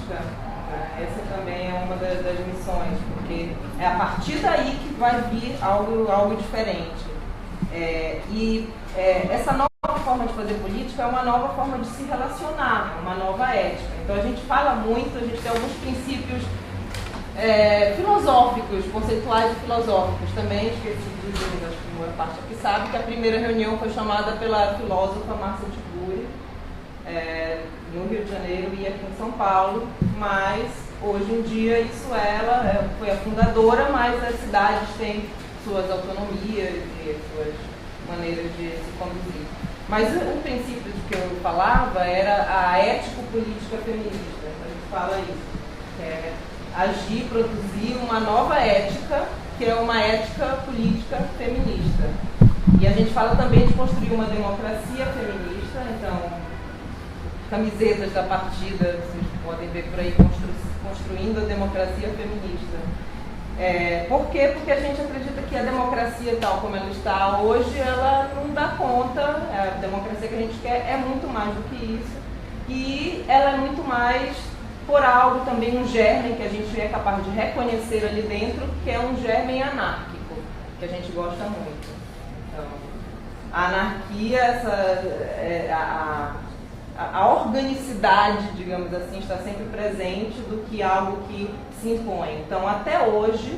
política, essa também é uma das missões, porque é a partir daí que vai vir algo diferente. Essa nova forma de fazer política é uma nova forma de se relacionar, uma nova ética. Então a gente fala muito, a gente tem alguns princípios filosóficos, conceituais e filosóficos também. Esqueci de dizer, acho que uma parte aqui sabe que a primeira reunião foi chamada pela filósofa Marcia Tiburi, no Rio de Janeiro e aqui em São Paulo, mas hoje em dia ela foi a fundadora, mas as cidades têm suas autonomias e suas maneiras de se conduzir. Mas o princípio de que eu falava era a ético-política feminista. A gente fala isso, que é agir, produzir uma nova ética, que é uma ética política feminista. E a gente fala também de construir uma democracia feminista. Então, camisetas da partida, vocês podem ver por aí, construindo a democracia feminista. Por quê? Porque a gente acredita que a democracia, tal como ela está hoje, ela não dá conta. A democracia que a gente quer é muito mais do que isso. E ela é muito mais por algo também, um germe que a gente é capaz de reconhecer ali dentro, que é um germe anárquico, que a gente gosta muito. Então, a anarquia, a organicidade, digamos assim, está sempre presente do que algo que se impõe. Então, até hoje,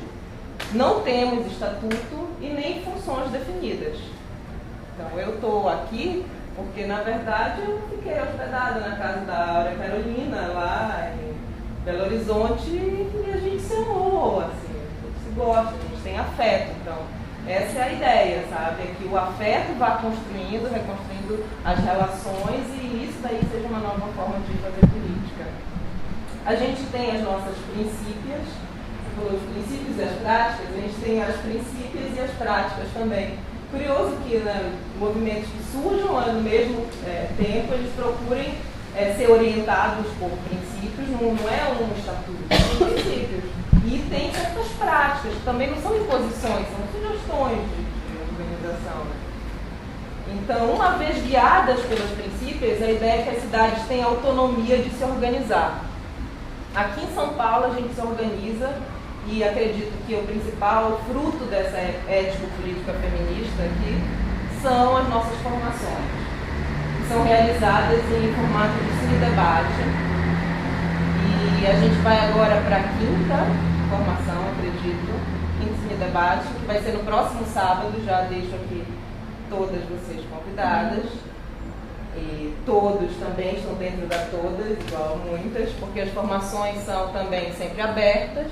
não temos estatuto e nem funções definidas. Então, eu estou aqui porque, na verdade, eu fiquei hospedada na casa da Áurea Carolina, lá em Belo Horizonte, e a gente se amou, assim, a gente se gosta, a gente tem afeto. Então, essa é a ideia, sabe? É que o afeto vá construindo, reconstruindo as relações e isso daí seja uma nova forma de fazer política. A gente tem as nossas princípias, você falou os princípios e as práticas, a gente tem as princípias e as práticas também. Curioso que, né, movimentos que surjam no mesmo tempo, eles procurem ser orientados por princípios, não é um estatuto, são princípios. E tem certas práticas, que também não são imposições, são sugestões de organização. Né? Então, uma vez guiadas pelos princípios, a ideia é que as cidades têm autonomia de se organizar. Aqui em São Paulo, a gente se organiza e acredito que o principal fruto dessa ético-política feminista aqui são as nossas formações, que são realizadas em formato de cine-debate. E a gente vai agora para a quinta formação, acredito, quinta cine-debate, que vai ser no próximo sábado. Já deixo aqui todas vocês convidadas. E todos também estão dentro da todas, igual muitas, porque as formações são também sempre abertas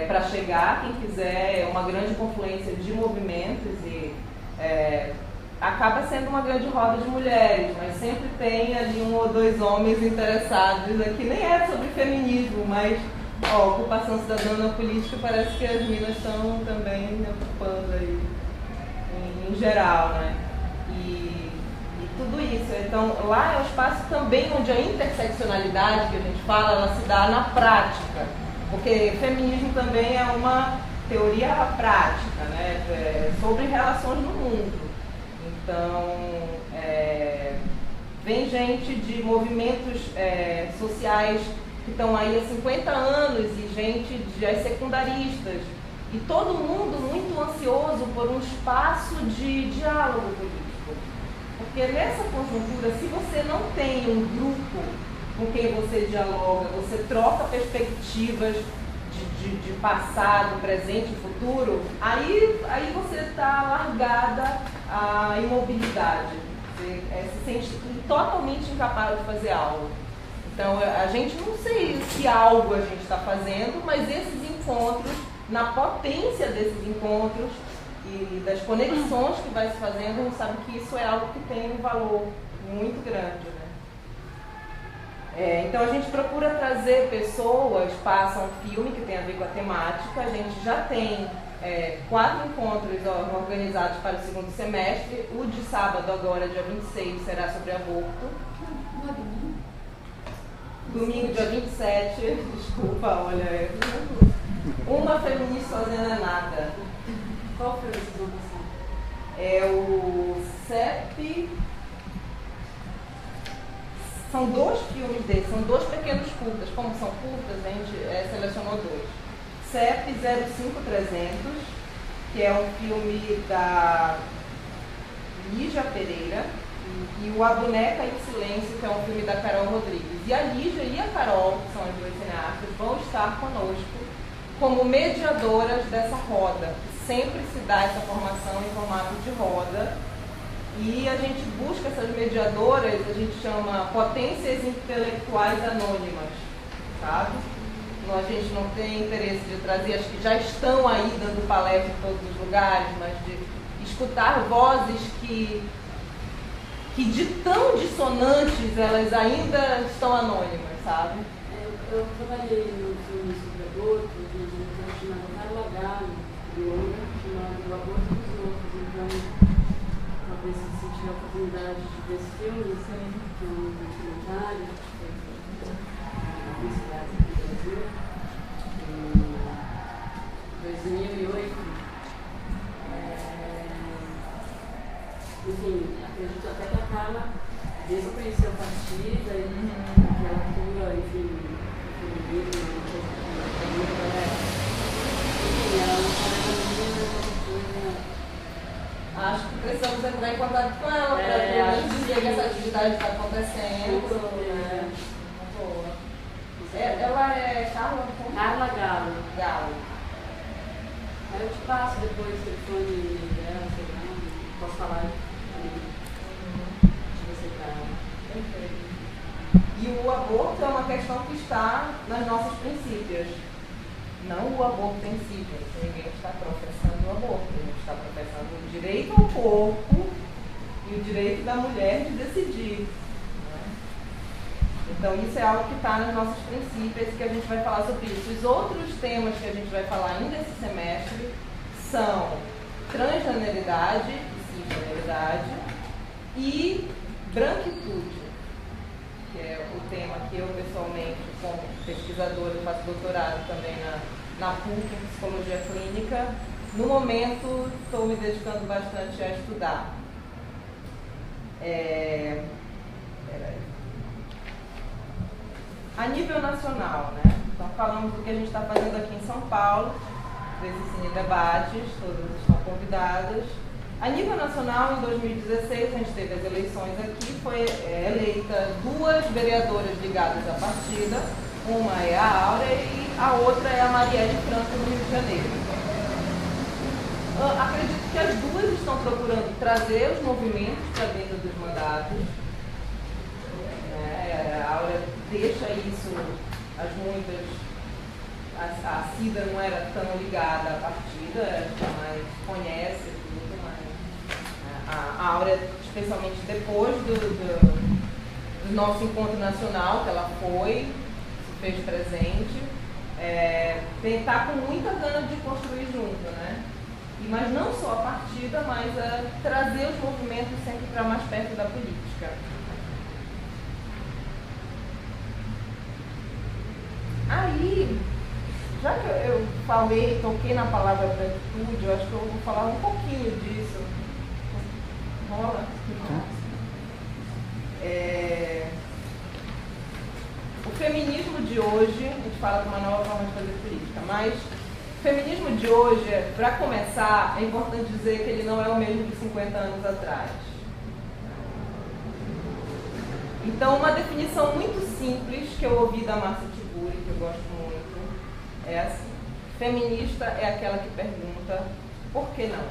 para chegar, quem quiser. É uma grande confluência de movimentos e acaba sendo uma grande roda de mulheres, mas sempre tem ali um ou dois homens interessados. Aqui nem é sobre feminismo, mas ocupação cidadã na política, parece que as minas estão também ocupando aí em geral, né? E tudo isso. Então, lá é um espaço também onde a interseccionalidade que a gente fala, ela se dá na prática, porque feminismo também é uma teoria prática, né? Sobre relações no mundo. Então, vem gente de movimentos sociais que estão aí há 50 anos e gente de secundaristas, e todo mundo muito ansioso por um espaço de diálogo político. Porque nessa conjuntura, se você não tem um grupo com quem você dialoga, você troca perspectivas de passado, presente e futuro, aí você está largada à imobilidade. Você se sente totalmente incapaz de fazer algo. Então, a gente não sei se algo a gente está fazendo, mas esses encontros, na potência desses encontros e das conexões que vai se fazendo, a gente sabe que isso é algo que tem um valor muito grande, né? Então a gente procura trazer pessoas, passa um filme que tem a ver com a temática. A gente já tem 4 encontros organizados para o segundo semestre. O de sábado agora, dia 26, será sobre aborto. Domingo, dia 27, desculpa, olha, uma feminista fazendo nada. Qual foi esse nome? É o CEP São 2 filmes desses, são 2 pequenos curtas. Como são curtas, a gente selecionou 2. CEP 05300, que é um filme da Lígia Pereira, e o A Boneca em Silêncio, que é um filme da Carol Rodrigues. E a Lígia e a Carol, que são as 2 cineastas, vão estar conosco como mediadoras dessa roda. Sempre se dá essa formação em formato de roda. E a gente busca essas mediadoras, a gente chama potências intelectuais anônimas, sabe? A gente não tem interesse de trazer as que já estão aí dando palestra em todos os lugares, mas de escutar vozes que de tão dissonantes elas ainda estão anônimas, sabe? Eu trabalhei num filme sobre aborto, de uma diretora chamada Carla Gallo, de Londres, chamado O Aborto dos Outros. Então, talvez se tiver a oportunidade de ver esse filme, que é um documentário que foi feito em alguns lugares aqui no Brasil, em 2008. Enfim, acredito até que a Carla, desde que eu conheci o partido, que ela atua, enfim, feminismo, enfim, ela não fala minha, acho que precisamos entrar em contato com ela para dizer que essa atividade está acontecendo. Ela é Carla Gallo. Gallo. Aí eu te passo depois o telefone dela, sei lá. Posso falar de você, cara. E o aborto é uma questão que está nas nossas princípios. Não o aborto em si, gente. Ninguém está professando o aborto. A gente está professando o direito ao corpo e o direito da mulher de decidir. Né? Então isso é algo que está nos nossos princípios e que a gente vai falar sobre isso. Os outros temas que a gente vai falar ainda esse semestre são transgeneridade e branquitude, que é o tema que eu pessoalmente, como pesquisadora, faço doutorado também na PUC, em Psicologia Clínica. No momento, estou me dedicando bastante a estudar. A nível nacional, né? Então, falamos do que a gente está fazendo aqui em São Paulo, desses cine debates, todas estão convidadas. A nível nacional, em 2016, a gente teve as eleições aqui, foi eleita 2 vereadoras ligadas à partida, uma é a Áurea e a outra é a Marielle Franco, do Rio de Janeiro. Acredito que as 2 estão procurando trazer os movimentos para dentro dos mandatos. A Áurea deixa isso, a Cida não era tão ligada à partida, mais conhece tudo, mas a Áurea, especialmente depois do nosso encontro nacional, que ela foi, se fez presente, está com muita gana de construir junto, né? Mas não só a partida, mas a trazer os movimentos sempre para mais perto da política. Aí, já que eu toquei na palavra branquitude, eu acho que eu vou falar um pouquinho disso. Rola? O feminismo de hoje, a gente fala de uma nova forma de fazer política, mas o feminismo de hoje, para começar, é importante dizer que ele não é o mesmo de 50 anos atrás. Então, uma definição muito simples que eu ouvi da Márcia Tiburi, que eu gosto muito, é assim: feminista é aquela que pergunta por que não?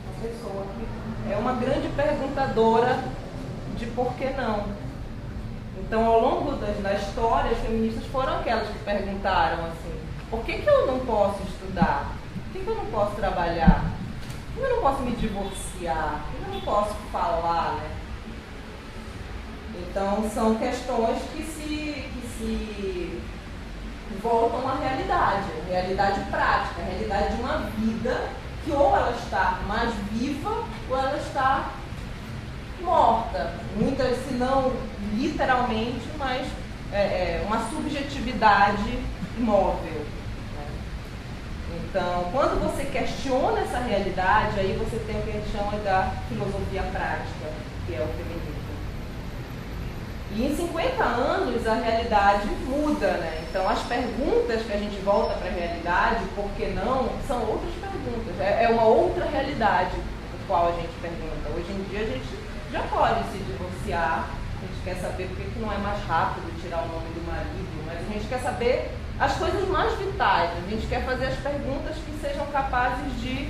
Uma pessoa que é uma grande perguntadora de por que não. Então, ao longo da história, as feministas foram aquelas que perguntaram assim: por que eu não posso estudar? Por que eu não posso trabalhar? Por que eu não posso me divorciar? Por que eu não posso falar, né? Então, são questões que se voltam à realidade prática, a realidade de uma vida que ou ela está mais viva ou ela está morta. Muitas, se não literalmente, mas uma subjetividade imóvel. Né? Então, quando você questiona essa realidade, aí você tem o que a gente chama da filosofia prática. que é o feminismo. E em 50 anos a realidade muda, né? Então as perguntas que a gente volta para a realidade, por que não, são outras perguntas. É uma outra realidade do qual a gente pergunta. Hoje em dia a gente já pode se divorciar, a gente quer saber por que não é mais rápido tirar o nome do marido, mas a gente quer saber as coisas mais vitais, a gente quer fazer as perguntas que sejam capazes de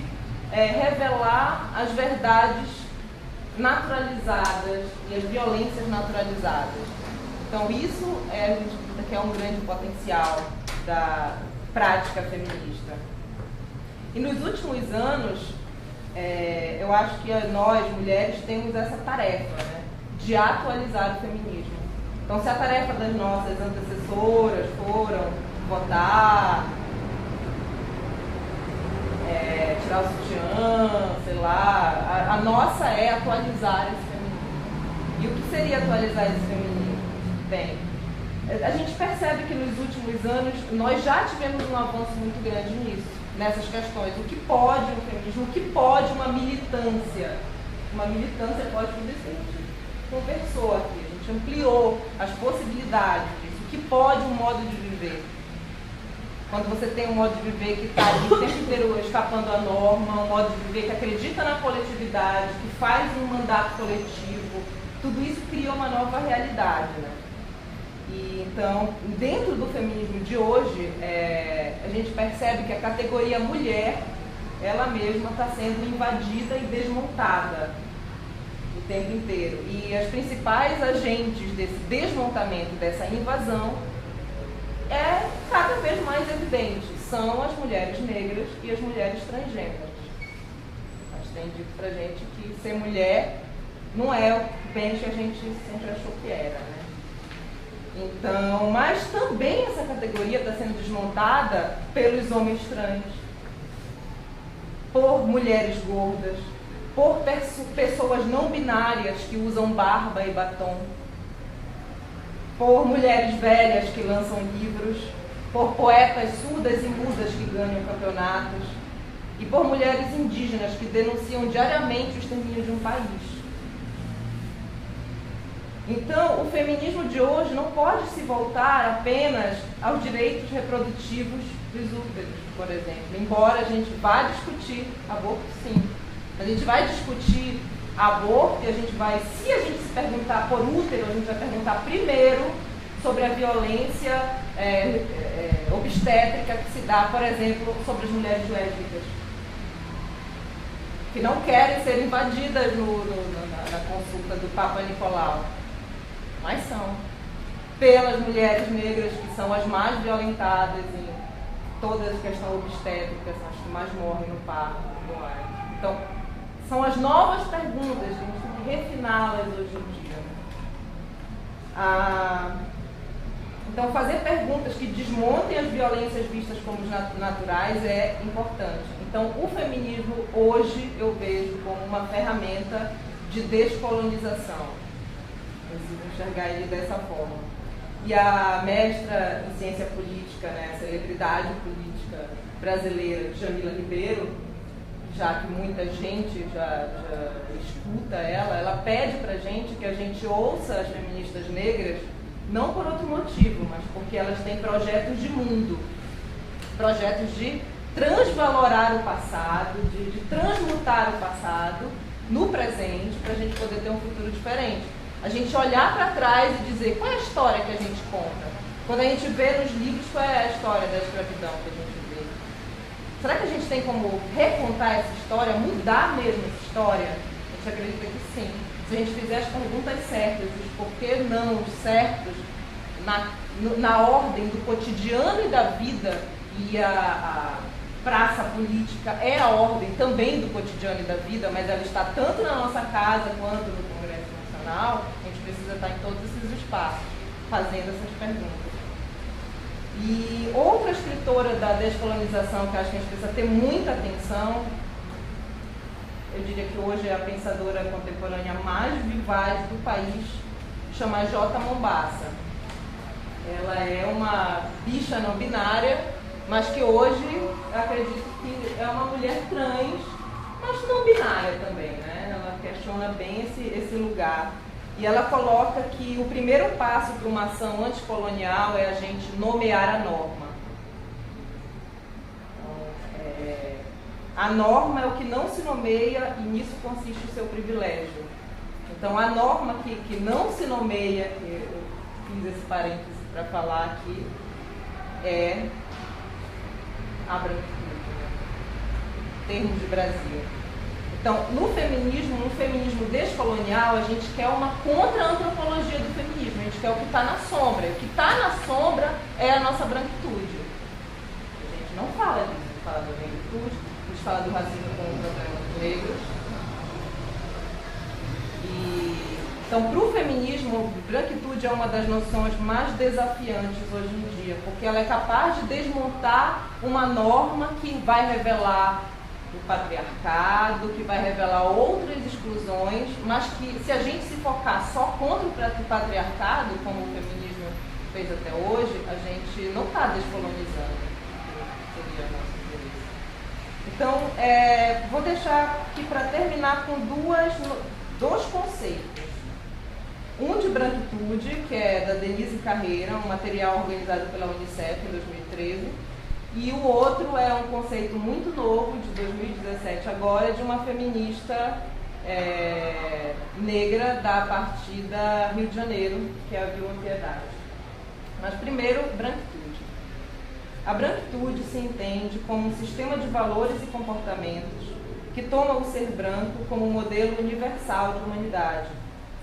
revelar as verdades naturalizadas e as violências naturalizadas. Então isso a gente acredita que é um grande potencial da prática feminista. E nos últimos anos, eu acho que nós, mulheres, temos essa tarefa, né, de atualizar o feminismo. Então se a tarefa das nossas antecessoras foram votar, tirar o sutiã, sei lá, a nossa é atualizar esse feminismo. E o que seria atualizar esse feminismo? Bem, a gente percebe que nos últimos anos nós já tivemos um avanço muito grande nisso, nessas questões. O que pode um feminismo, o que pode uma militância? Uma militância pode tudo isso que a gente conversou aqui, a gente ampliou as possibilidades disso. O que pode um modo de viver? Quando você tem um modo de viver que está ali o tempo inteiro escapando à norma, um modo de viver que acredita na coletividade, que faz um mandato coletivo, tudo isso cria uma nova realidade, né? E, então, dentro do feminismo de hoje, a gente percebe que a categoria mulher, ela mesma está sendo invadida e desmontada o tempo inteiro. E as principais agentes desse desmontamento, dessa invasão, cada vez mais evidente, são as mulheres negras e as mulheres transgêneras. Mas tem dito pra gente que ser mulher não é bem o que a gente sempre achou que era, né? Então, mas também essa categoria está sendo desmontada pelos homens trans, por mulheres gordas, por pessoas não binárias que usam barba e batom, por mulheres velhas que lançam livros, por poetas surdas e mudas que ganham campeonatos e por mulheres indígenas que denunciam diariamente o extermínio de um país. Então, o feminismo de hoje não pode se voltar apenas aos direitos reprodutivos dos úteros, por exemplo. Embora a gente vá discutir aborto, sim. A gente vai discutir aborto e a gente vai, se a gente se perguntar por útero, a gente vai perguntar primeiro sobre a violência obstétrica que se dá, por exemplo, sobre as mulheres lésbicas, que não querem ser invadidas na consulta do Papa Nicolau, mas são. Pelas mulheres negras, que são as mais violentadas em toda a questão obstétrica, são as que mais morrem no parto. Então, são as novas perguntas, a gente tem que refiná-las hoje em dia. Então, fazer perguntas que desmontem as violências vistas como naturais é importante. Então, o feminismo hoje eu vejo como uma ferramenta de descolonização. Preciso enxergar ele dessa forma. E a mestra em ciência política, né, celebridade política brasileira, Jamila Ribeiro, já que muita gente já escuta ela pede pra gente que a gente ouça as feministas negras, não por outro motivo, mas porque elas têm projetos de mundo, projetos de transvalorar o passado, de transmutar o passado no presente, para a gente poder ter um futuro diferente. A gente olhar para trás e dizer qual é a história que a gente conta. Quando a gente vê nos livros qual é a história da escravidão que a gente vê. Será que a gente tem como recontar essa história, mudar mesmo essa história? A gente acredita que sim. Se a gente fizer as perguntas certas, os porquê não certos, na ordem do cotidiano e da vida, e a praça política é a ordem também do cotidiano e da vida, mas ela está tanto na nossa casa quanto no Congresso Nacional, a gente precisa estar em todos esses espaços, fazendo essas perguntas. E outra escritora da descolonização que eu acho que a gente precisa ter muita atenção, eu diria que hoje é a pensadora contemporânea mais vivaz do país, chama J. Mombassa. Ela é uma bicha não binária, mas que hoje eu acredito que é uma mulher trans, mas não binária também, né? Ela quer questiona bem esse lugar. E ela coloca que o primeiro passo para uma ação anticolonial é a gente nomear a norma. Então, a norma é o que não se nomeia e nisso consiste o seu privilégio. Então, a norma que não se nomeia, eu fiz esse parêntese para falar aqui, é a branquitude, né? Em termos de Brasil. Então, no feminismo descolonial, a gente quer uma contra-antropologia do feminismo, a gente quer o que está na sombra. O que está na sombra é a nossa branquitude. A gente não fala disso, a gente fala da branquitude, a gente fala do racismo como um problema dos negros. Então, para o feminismo, branquitude é uma das noções mais desafiantes hoje em dia, porque ela é capaz de desmontar uma norma que vai revelar o patriarcado, que vai revelar outras exclusões, mas que, se a gente se focar só contra o patriarcado, como o feminismo fez até hoje, a gente não está descolonizando, que seria o nosso interesse. Então, vou deixar aqui para terminar com dois conceitos. Um de branquitude, que é da Denise Carreira, um material organizado pela Unicef em 2013. E o outro é um conceito muito novo, de 2017 agora, de uma feminista negra da partida Rio de Janeiro, que é a Vilma Piedade. Mas primeiro, branquitude. A branquitude se entende como um sistema de valores e comportamentos que toma o ser branco como um modelo universal de humanidade,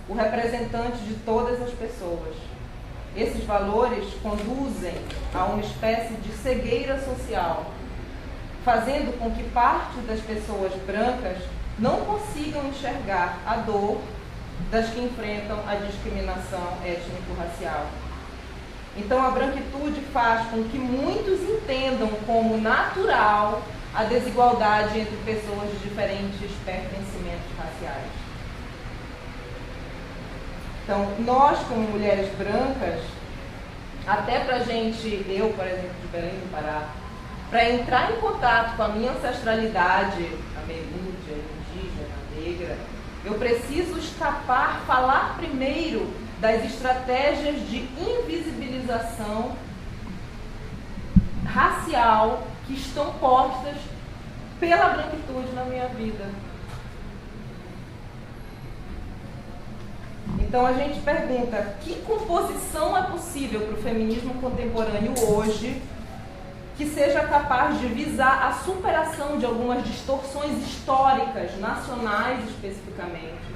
o representante de todas as pessoas. Esses valores conduzem a uma espécie de cegueira social, fazendo com que parte das pessoas brancas não consigam enxergar a dor das que enfrentam a discriminação étnico-racial. Então, a branquitude faz com que muitos entendam como natural a desigualdade entre pessoas de diferentes pertencimentos raciais. Então, nós, como mulheres brancas, até pra gente, eu, por exemplo, de Belém do Pará, para entrar em contato com a minha ancestralidade ameríndia, indígena, negra, eu preciso falar primeiro das estratégias de invisibilização racial que estão postas pela branquitude na minha vida. Então a gente pergunta, que composição é possível para o feminismo contemporâneo hoje que seja capaz de visar a superação de algumas distorções históricas, nacionais especificamente,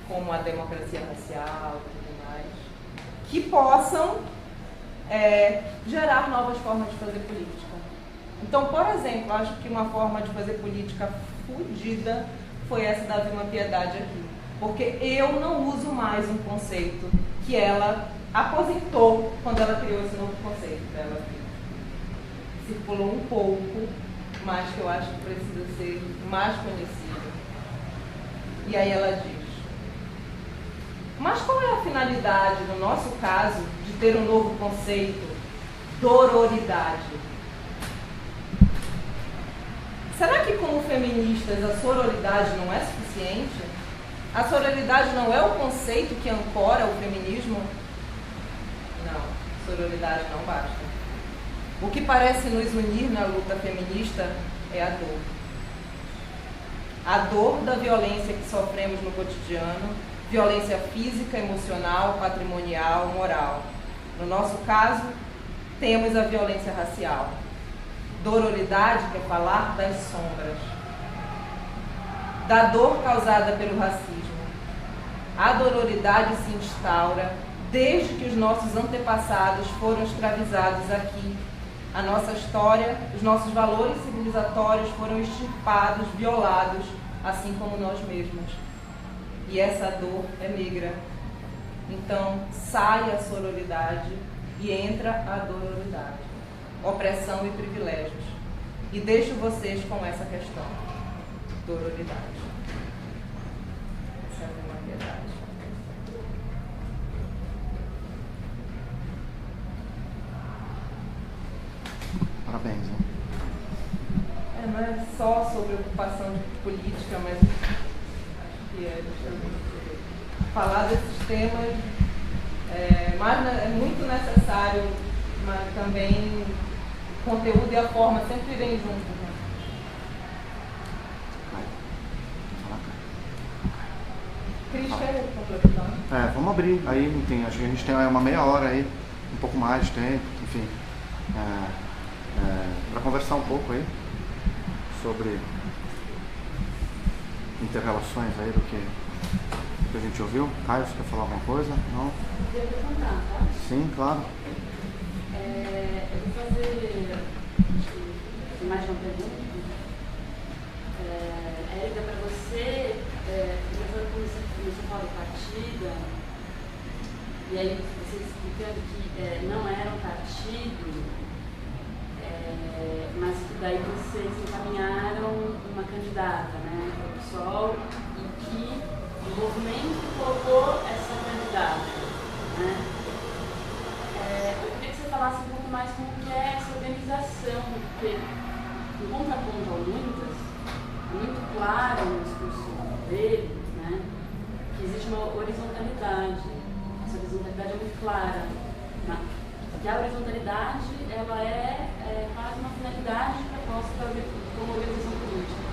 como a democracia racial e tudo mais, que possam gerar novas formas de fazer política. Então, por exemplo, acho que uma forma de fazer política fodida foi essa da Vilma Piedade aqui. Porque eu não uso mais um conceito que ela aposentou quando ela criou esse novo conceito dela. Circulou um pouco, mas que eu acho que precisa ser mais conhecido. E aí ela diz: mas qual é a finalidade, no nosso caso, de ter um novo conceito, dororidade? Será que, como feministas, a sororidade não é suficiente? A sororidade não é o conceito que ancora o feminismo? Não, sororidade não basta. O que parece nos unir na luta feminista é a dor. A dor da violência que sofremos no cotidiano, violência física, emocional, patrimonial, moral. No nosso caso, temos a violência racial. Dororidade quer falar das sombras, da dor causada pelo racismo. A dororidade se instaura desde que os nossos antepassados foram escravizados aqui. A nossa história, os nossos valores civilizatórios foram extirpados, violados, assim como nós mesmos. E essa dor é negra. Então, sai a sororidade e entra a dororidade. Opressão e privilégios. E deixo vocês com essa questão. Dororidade. Essa é a minha verdade. Parabéns, né? Não é só sobre ocupação de política, mas acho que é justamente falar desses temas, mas é muito necessário, mas também o conteúdo e a forma sempre vêm juntos. Né? Cris, quer completar? Vamos abrir aí, enfim, acho que a gente tem uma meia hora aí, um pouco mais de tempo, enfim, para conversar um pouco aí sobre interrelações aí do que a gente ouviu. Caio, você quer falar alguma coisa? Não? Eu vou contar, tá? Sim, claro. Eu vou fazer mais uma pergunta. Érica, para você, quando você começou a falar do partido, e aí você explicando que não era um partido, mas que daí vocês encaminharam uma candidata, né, para o PSOL, e que o movimento colocou essa candidata, né? Eu queria que você falasse um pouco mais como que é essa organização, porque, em contraponto a muitas, é muito claro no discurso dele, né, que existe uma horizontalidade. Essa horizontalidade é muito clara. Porque a horizontalidade ela é quase uma finalidade proposta como organização política.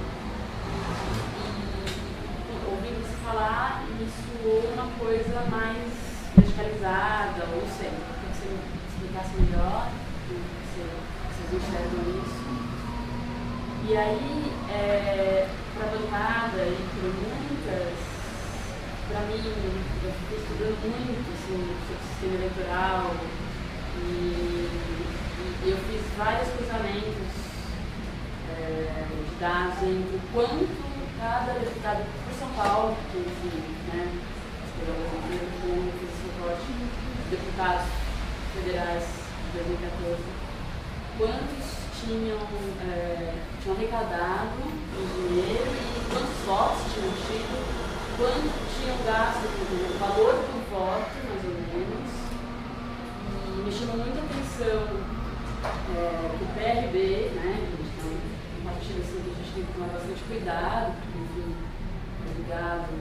E ouvindo você falar, isso é uma coisa mais verticalizada, ou sei, queria que você explicasse melhor o que vocês enxergam isso. E aí, para a bancada e para muitas, para mim, eu fiquei estudando muito assim, sobre o sistema eleitoral e eu fiz vários cruzamentos de dados entre o quanto cada deputado por São Paulo, que enfim, né, eu fiz esse recorte de deputados federais de 2014, quantos tinham arrecadado o dinheiro e quantos votos tinham tido, quanto tinham gasto, o valor do voto, mais ou menos. E me chamou muita atenção que o PRB, né, um partido assim que a gente tem que tomar bastante cuidado, porque, enfim, é ligado,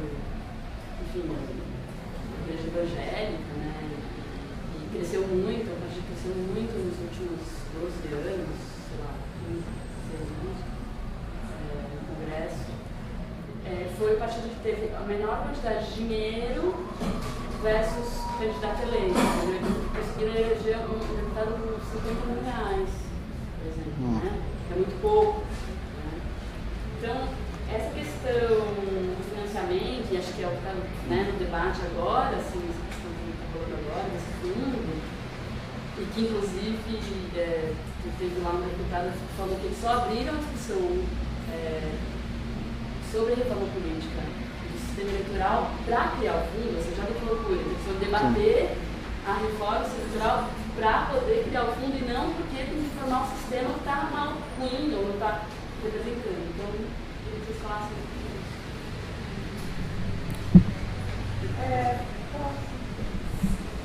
enfim, à igreja evangélica, né, e cresceu muito, o partido cresceu muito nos últimos 12 anos, sei lá, 15, 16 anos, no Congresso. Foi o partido que teve a menor quantidade de dinheiro versus candidato eleito. Ele conseguiu eleger um deputado com 50 mil reais, por exemplo, né? É muito pouco. Né? Então, essa questão do financiamento, e acho que é o que está, né, no debate agora, assim, essa questão que está falando agora, desse fundo, e que inclusive teve lá um deputado que falou que eles só abriram a discussão sobre a reforma política do sistema eleitoral para criar o fundo, ou seja, olha que loucura, eles precisam debater a reforma do sistema eleitoral para poder criar o fundo e não porque tem que formar um sistema que está mal ruim ou não está representando. Então, eu queria que vocês falassem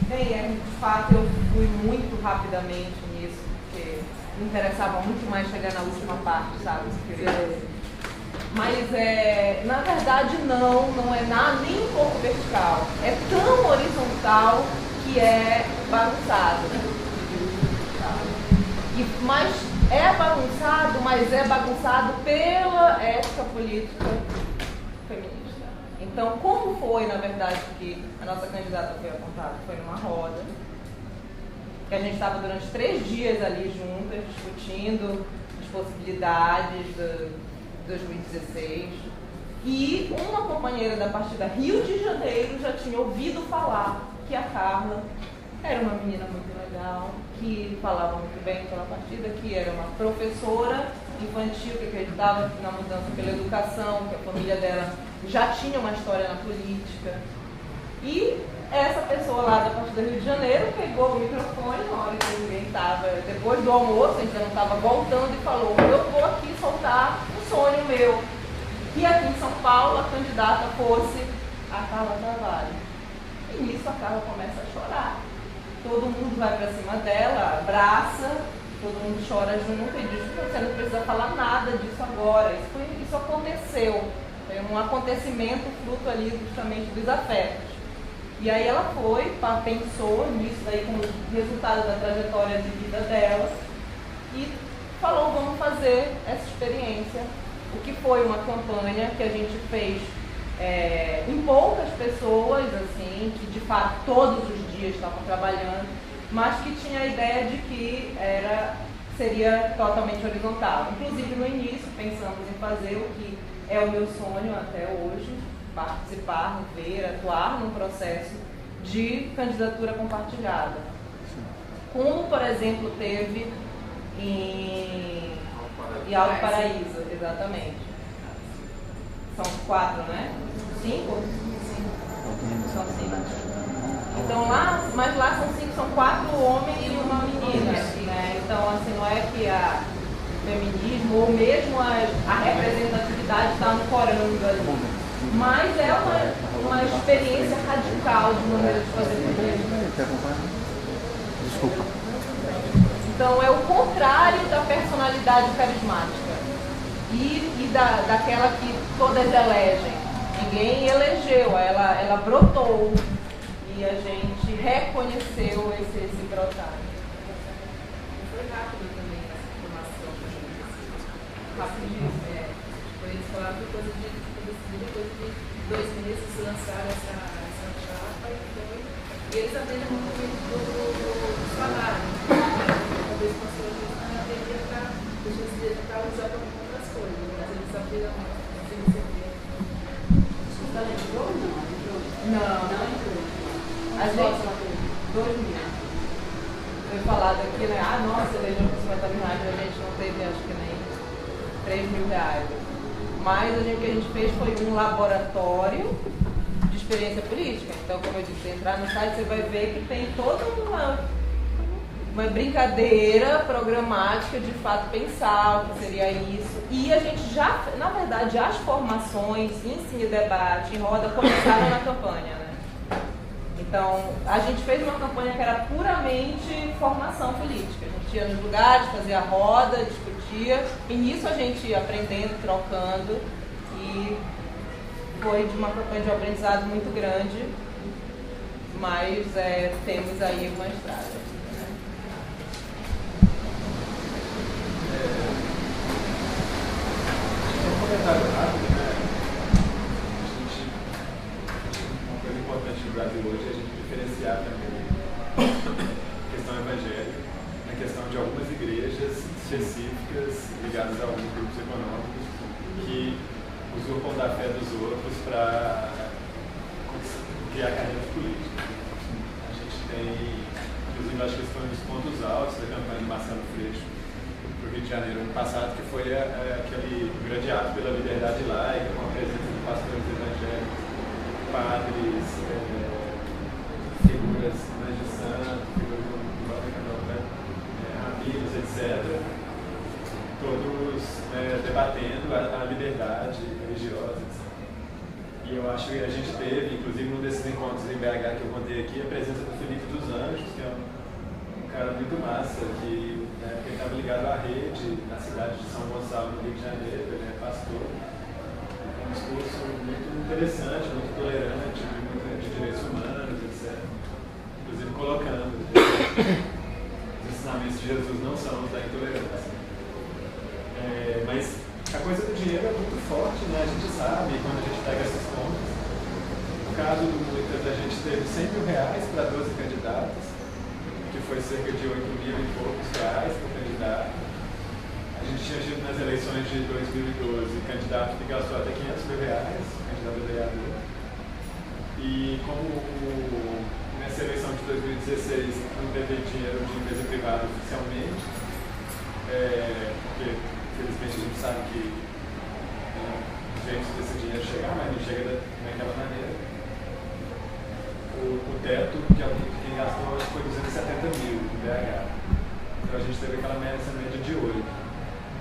Bem, de fato eu fui muito rapidamente nisso, porque me interessava muito mais chegar na última parte, sabe? Mas, na verdade, não é nada nem um pouco vertical. É tão horizontal que é bagunçado. Mas é bagunçado, mas é bagunçado pela ética política feminista. Então, como foi, na verdade, que a nossa candidata foi apontada? Foi numa roda, que a gente estava durante 3 dias ali juntas, discutindo as possibilidades de 2016, e uma companheira da partida Rio de Janeiro já tinha ouvido falar que a Carla era uma menina muito legal, que falava muito bem pela partida, que era uma professora infantil que acreditava na mudança pela educação, que a família dela já tinha uma história na política. E essa pessoa lá da partida Rio de Janeiro pegou o microfone na hora que ninguém estava, depois do almoço, a gente já não estava voltando, e falou: eu vou aqui soltar um sonho meu, que aqui em São Paulo a candidata fosse a Carla Carvalho. E nisso a Carla começa a chorar. Todo mundo vai para cima dela, abraça, todo mundo chora junto e diz: você não precisa falar nada disso agora, isso aconteceu. Foi um acontecimento fruto ali justamente dos afetos. E aí ela foi, pensou nisso daí como resultado da trajetória de vida dela e falou, vamos fazer essa experiência. O que foi uma campanha que a gente fez em poucas pessoas, assim, que de fato todos os dias estavam trabalhando, mas que tinha a ideia de que seria totalmente horizontal. Inclusive no início pensamos em fazer o que é o meu sonho até hoje, participar, ver, atuar num processo de candidatura compartilhada. Como, por exemplo, teve em Alto Paraíso, exatamente. São 4, né? 5? São 5. Então mas lá são 5, são 4 homens e uma menina, né? Então, assim, não é que o feminismo ou mesmo a representatividade está ancorando ali. Mas é uma experiência radical de maneira de fazer política. Desculpa. Então é o contrário da personalidade carismática e daquela que todas elegem. Ninguém elegeu, ela brotou e a gente reconheceu esse brotar. Foi rápido também essa formação. Rapidíssimo. Eles falaram depois de 2 meses lançaram essa chapa e eles abriram o movimento do salário. Talvez passou a teoria para usar para outras coisas, mas eles abriram a iniciativa. Você entrou? Não. A gente, 2 mil. Foi falado aqui, né? Nossa, elegeu por 50 mil reais, a gente não teve, acho que nem 3 mil reais. Mas o que a gente fez foi um laboratório de experiência política. Então, como eu disse, você entrar no site, você vai ver que tem toda uma brincadeira programática de fato pensar o que seria isso. E a gente já, na verdade, as formações, ensino e debate, em roda, começaram na campanha, né? Então, a gente fez uma campanha que era puramente formação política. A gente ia nos lugares, fazia roda, discutia, e nisso a gente ia aprendendo, trocando, e foi de uma campanha de aprendizado muito grande, mas temos aí uma estrada. Um comentário rápido, né? Uma coisa importante no Brasil hoje é a gente diferenciar também a questão evangélica na questão de algumas igrejas específicas ligadas a alguns grupos econômicos que usurpam da fé dos outros para criar carreiras políticas. A gente tem, inclusive, acho que esse foi um dos pontos altos da campanha do Marcelo Freixo para o Rio de Janeiro ano passado, que foi aquele grande ato pela liberdade laica, com a presença de pastores evangélicos, padres, figuras de santo, figuras do Vaticano, amigos, etc. Todos debatendo a liberdade religiosa, etc. E eu acho que a gente teve, inclusive num desses encontros em BH que eu contei aqui, a presença do Felipe dos Anjos, que é um cara muito massa, que ele estava ligado à rede na cidade de São Gonçalo, no Rio de Janeiro, ele é pastor. Um discurso muito interessante, muito tolerante, de direitos humanos, etc. Inclusive colocando os ensinamentos de Jesus não são os da intolerância. Mas a coisa do dinheiro é muito forte, né? A gente sabe quando a gente pega essas contas. No caso do Muitas, a gente teve 100 mil reais para 12 candidatos, que foi cerca de 8 mil e poucos reais por candidato. A gente tinha tido nas eleições de 2012 candidato que gastou até 500 mil reais, candidato a vereador. E como nessa eleição de 2016 não teve dinheiro de empresa privada oficialmente, porque infelizmente a gente sabe que os jeitos desse dinheiro chegar, mas não chega daquela maneira. O teto que quem gastou foi 270 mil no BH. Então a gente teve essa média de 8.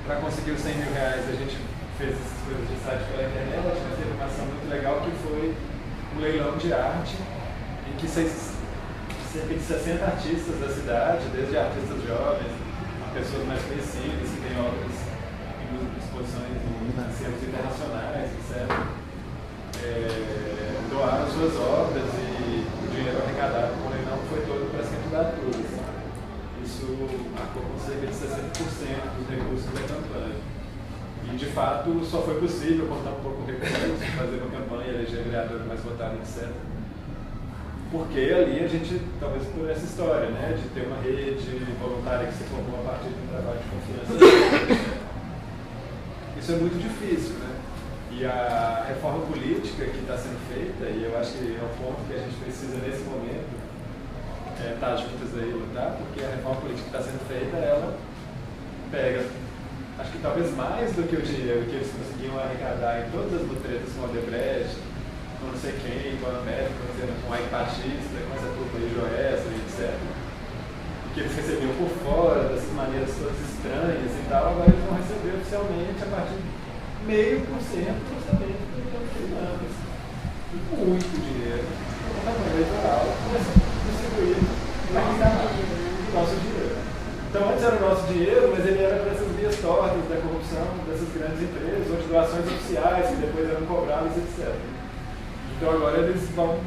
Para conseguir os 100 mil reais, a gente fez essas coisas de site pela internet, mas teve uma ação muito legal que foi um leilão de arte, em que cerca de 60 artistas da cidade, desde artistas jovens a pessoas mais conhecidas, que têm obras exposições em centros internacionais, etc. Doaram suas obras e o dinheiro arrecadado com o leilão foi todo para as candidaturas. Isso marcou com cerca de 60% dos recursos da campanha. E, de fato, só foi possível contar um pouco com recursos, fazer uma campanha, eleger a vereadora mais votada, etc. Porque ali a gente, talvez por essa história, né, de ter uma rede voluntária que se formou a partir de um trabalho de confiança. Isso é muito difícil, né? E a reforma política que está sendo feita, e eu acho que é o ponto que a gente precisa nesse momento estar juntas aí, lutar, porque a reforma política que está sendo feita, ela pega, acho que talvez mais do que o dinheiro que eles conseguiam arrecadar em todas as mutretas com a Odebrecht, com não sei quem, com a América, com a Ike Batista, com essa turma aí, Joessa, etc. E que eles recebiam por fora, dessas maneiras todas estranhas e tal, agora eles vão receber oficialmente a partir de 0,5% do orçamento do ano. Muito dinheiro, com campanha eleitoral, distribuído o nosso dinheiro. Então antes era o nosso dinheiro, mas ele era para essas vias tortas da corrupção dessas grandes empresas, ou de doações oficiais que depois eram cobradas, etc. Então agora eles vão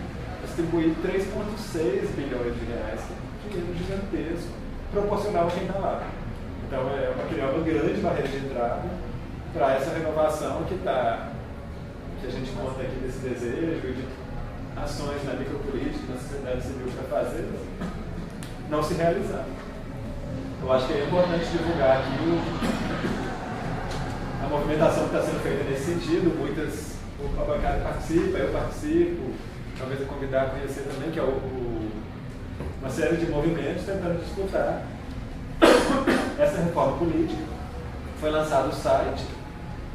distribuir 3,6 bilhões de reais, que é um dinheiro gigantesco, proporcional a quem está lá. Então é para criar uma grande barreira de entrada para essa renovação que a gente conta aqui desse desejo de ações na micropolítica, na sociedade civil para fazer, não se realizar. Eu acho que é importante divulgar aqui a movimentação que está sendo feita nesse sentido. A bancada participa, eu participo, talvez eu convidar a conhecer também, que é uma série de movimentos tentando disputar essa reforma política. Foi lançado o site,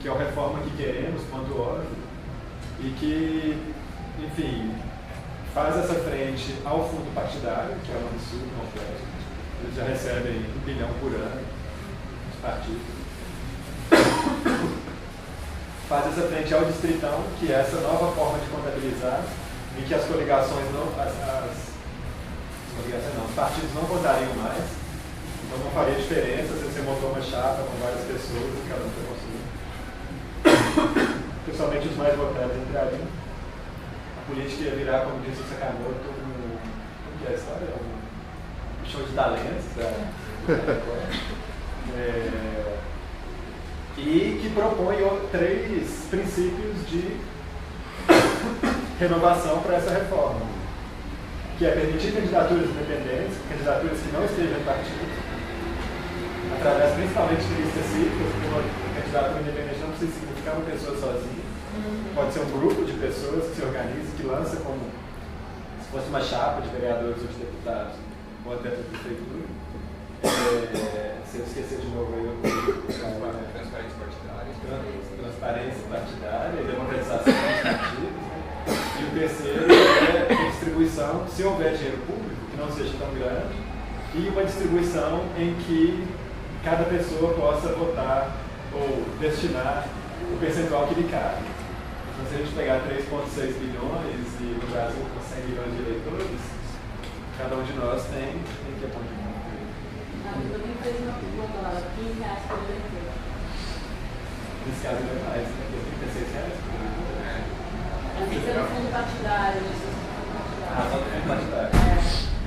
que é o reformaquequeremos.org, e que, enfim, faz essa frente ao fundo partidário, que é um absurdo completo. Eles já recebem 1 bilhão por ano dos partidos. Faz essa frente ao distritão, que é essa nova forma de contabilizar, em que as coligações os partidos não votariam mais. Então não faria diferença se você montou uma chapa com várias pessoas e cada um foi conseguindo. Principalmente os mais votados entrariam. A política ia virar, como disse o Sakamoto, como que é a história? Um show de talentos. E que propõe 3 princípios de renovação para essa reforma, que é permitir candidaturas independentes, candidaturas que não estejam em partido, através principalmente de listas cívicas, porque uma candidatura independente não precisa significar uma pessoa sozinha, pode ser um grupo de pessoas que se organiza, que lança como se fosse uma chapa de vereadores ou de deputados, ou até de prefeitura. Se eu esquecer de novo aí, transparência partidária, democratização dos partidos, né? E o terceiro é a distribuição, se houver dinheiro público, que não seja tão grande, e uma distribuição em que cada pessoa possa votar ou destinar o percentual que lhe cabe. Então, se a gente pegar 3,6 bilhões e no Brasil com 100 milhões de eleitores, cada um de nós tem que apontar. Eu também fez uma conta lá, R$15 por eleitor. Nesse caso é mais, né? R$36 por eleitor. Esse é o fundo partidário, só do fundo partidário.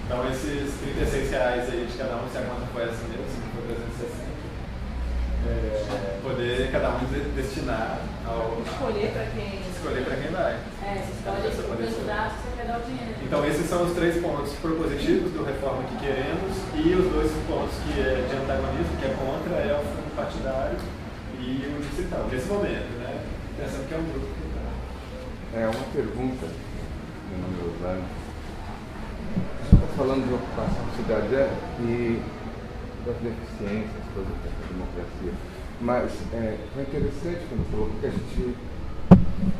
Então esses R$36 aí de cada um, se a conta foi assim mesmo, se não for 360, poder cada um destinar ao... Escolher para quem vai. Você escolhe o candidato que você quer dar o dinheiro. Então esses são os 3 pontos propositivos do Reforma que Queremos, e os 2 pontos que é de antagonismo, que é contra, é o fundo partidário e o distritão, nesse momento, né? Pensando que é um grupo que É uma pergunta, meu nome é Osvaldo. Você está falando de ocupação cidadã e das deficiências, toda a democracia. Mas foi interessante quando falou que a gente,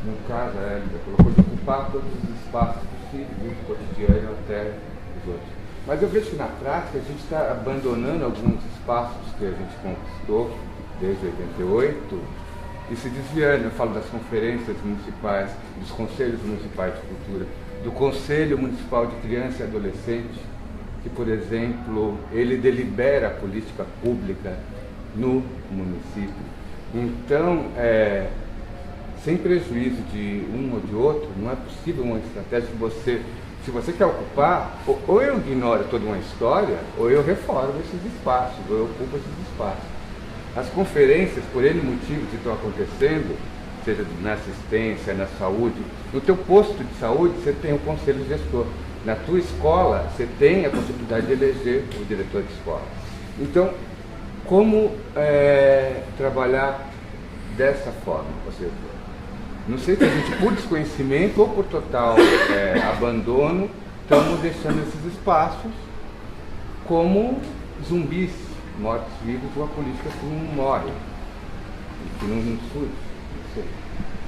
no caso, a Hélida colocou de ocupar todos os espaços possíveis, do cotidiano até os outros. Mas eu vejo que na prática a gente está abandonando alguns espaços que a gente conquistou desde 88 e se desviando. Eu falo das conferências municipais, dos conselhos municipais de cultura, do Conselho Municipal de Criança e Adolescente, que, por exemplo, ele delibera a política pública no município. Então, sem prejuízo de um ou de outro, não é possível uma estratégia que você, se você quer ocupar, ou eu ignoro toda uma história, ou eu reformo esses espaços, ou eu ocupo esses espaços. As conferências, por N motivos que estão acontecendo, seja na assistência, na saúde, no teu posto de saúde você tem o conselho gestor. Na tua escola você tem a possibilidade de eleger o diretor de escola. Então, como trabalhar dessa forma? Ou seja, não sei se a gente, por desconhecimento ou por total abandono, estamos deixando esses espaços como zumbis, mortos-vivos, uma política que não morre, que não surge. Não sei.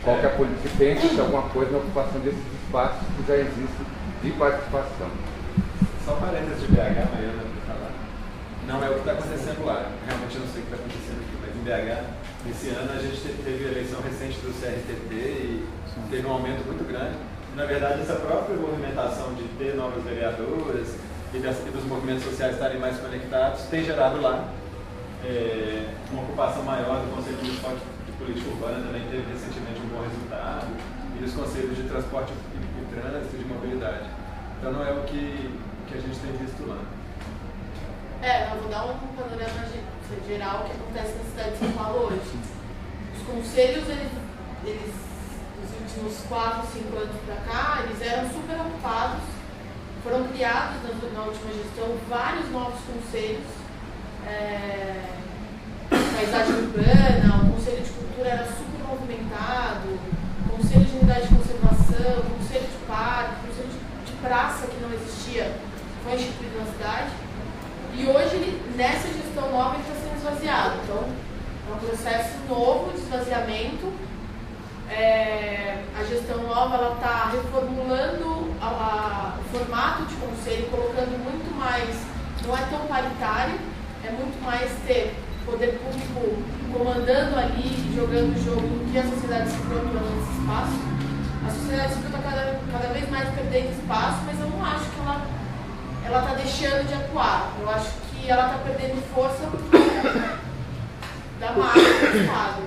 Qualquer política pensa de alguma coisa na ocupação desses espaços que já existem de participação. Só parênteses de BH, Mariana, para falar. Não é o que está acontecendo lá. Realmente eu não sei o que está acontecendo aqui, mas em BH, esse ano a gente teve a eleição recente do CRTT e teve um aumento muito grande. Na verdade, essa própria movimentação de ter novas vereadoras e dos movimentos sociais estarem mais conectados tem gerado lá uma ocupação maior do Conselho Municipal de Política Urbana, também teve recentemente um bom resultado, e dos conselhos de transporte e trânsito, de mobilidade. Então não é o que a gente tem visto lá. Eu vou dar um panorama geral que acontece na cidade de São Paulo hoje. Os conselhos, eles nos últimos 4, 5 anos para cá, eles eram super ocupados. Foram criados na última gestão vários novos conselhos. Paisagem urbana, o Conselho de Cultura era super movimentado, o Conselho de Unidade de Conservação, o Conselho de Parque, o Conselho de Praça, que não existia, foi instituído na cidade. E hoje, nessa gestão nova, ele está sendo esvaziado. Então, é um processo novo de esvaziamento. A gestão nova está reformulando o formato de conselho, colocando muito mais, não é tão paritário, é muito mais ter poder público comandando ali, jogando o jogo do que a sociedade civil atuando nesse espaço. A sociedade civil está cada vez mais perdendo espaço, mas eu não acho que ela está deixando de atuar. Eu acho que ela está perdendo força da marca do Estado.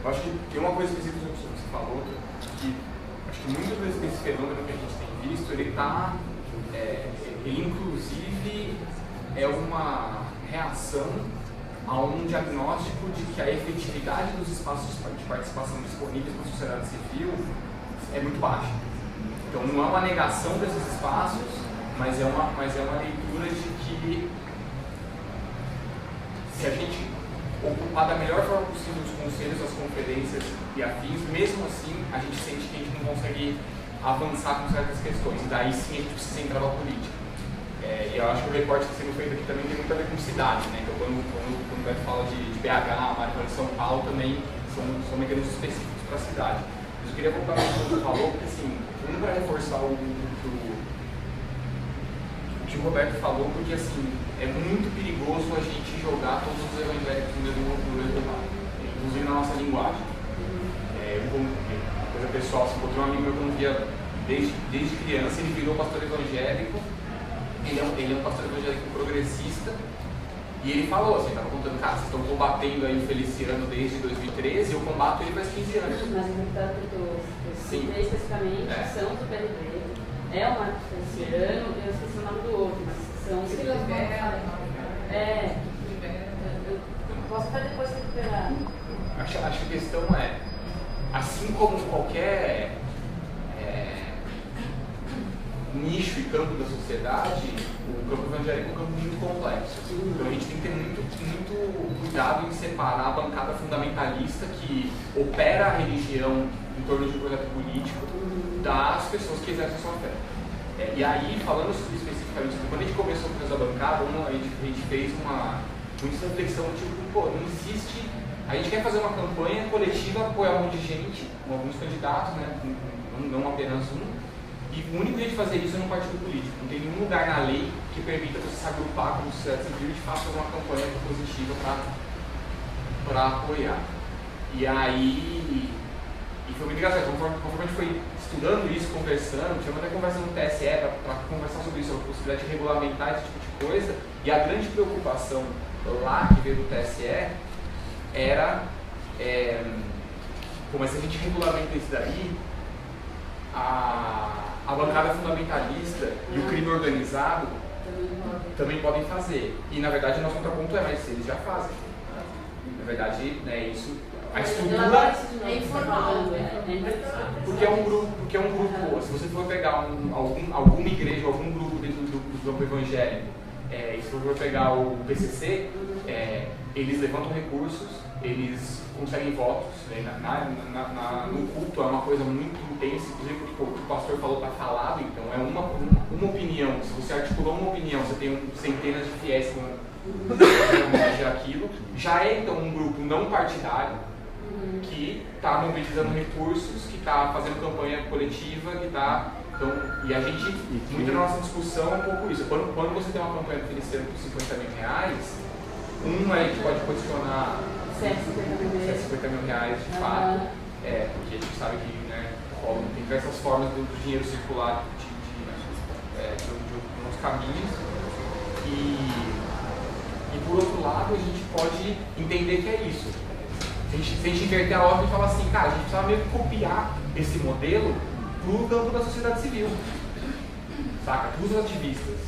Eu acho que tem uma coisa específica sobre o que você falou, que acho que muitas vezes esse fenômeno que a gente tem visto, ele inclusive é uma reação a um diagnóstico de que a efetividade dos espaços de participação disponíveis para a sociedade civil é muito baixa. Então não é uma negação desses espaços, mas é uma leitura de que se a gente ocupar da melhor forma possível os conselhos, as conferências e afins, mesmo assim a gente sente que a gente não consegue avançar com certas questões, e daí sim a gente precisa entrar na política. E eu acho que o recorte que está sendo feito aqui também tem muito a ver com cidade, né? Então quando o Beto fala de BH, a Mari fala de São Paulo, também são mecanismos específicos para a cidade. Mas eu queria voltar ao que você falou, porque assim, um para reforçar o que o Roberto falou, porque assim, é muito perigoso a gente jogar todos os evangélicos no mesmo lado, inclusive na nossa linguagem. Uma coisa pessoal, assim, um amigo meu que eu não via desde criança, ele virou pastor evangélico, ele é um pastor evangélico progressista, e ele falou assim, estava contando, cara, vocês estão combatendo aí o Feliciano desde 2013, eu combato ele faz 15 anos. Mas o deputado que eu citei especificamente são do PRB, é o Marcos Feliciano, eu esqueci o nome do outro, mas são os que nós vamos falar. Eu posso até depois recuperar. Acho que a questão é, assim como qualquer nicho e campo da sociedade, o campo evangélico é um campo muito complexo. Então a gente tem que ter muito cuidado em separar a bancada fundamentalista que opera a religião em torno de um projeto político das pessoas que exercem a sua fé. E aí, falando especificamente, quando a gente começou com essa bancada, a gente fez uma reflexão, tipo, não existe. A gente quer fazer uma campanha coletiva, apoiar um monte de gente, com alguns candidatos, né, não apenas um. E o único jeito de fazer isso é num partido político. Não tem nenhum lugar na lei que permita você se agrupar como sociedade civil e de fato fazer uma campanha positiva para apoiar. E aí, foi muito engraçado. Conforme a gente foi estudando isso, conversando, tivemos até conversa no TSE para conversar sobre isso, sobre a possibilidade de regulamentar esse tipo de coisa, e a grande preocupação lá que veio do TSE era, como se a gente regulamenta isso daí, a bancada fundamentalista e o crime organizado também podem fazer. E na verdade o nosso contraponto mas eles já fazem. Na verdade, né, isso, a estrutura é informal, porque é um grupo, se você for pegar alguma igreja, algum grupo dentro do campo evangélico, se você for pegar o PCC, eles levantam recursos, eles conseguem votos, né? No culto é uma coisa muito intensa, inclusive o que o pastor falou está falado, então é uma opinião. Se você articulou uma opinião, você tem centenas de fiéis que vão reagir aquilo. Já é então um grupo não partidário que está mobilizando recursos, que está fazendo campanha coletiva, que está. Então, e a gente, muito da nossa discussão é um pouco isso. Quando você tem uma campanha do Ministério por R$50 mil, a gente pode posicionar R$50 mil de fato, porque a gente sabe que, né, tem diversas formas do dinheiro circular de alguns caminhos. E por outro lado, a gente pode entender que é isso. Se a gente inverter a ordem e falar assim, cara, a gente precisava meio que copiar esse modelo para o campo da sociedade civil, saca? Para os ativistas.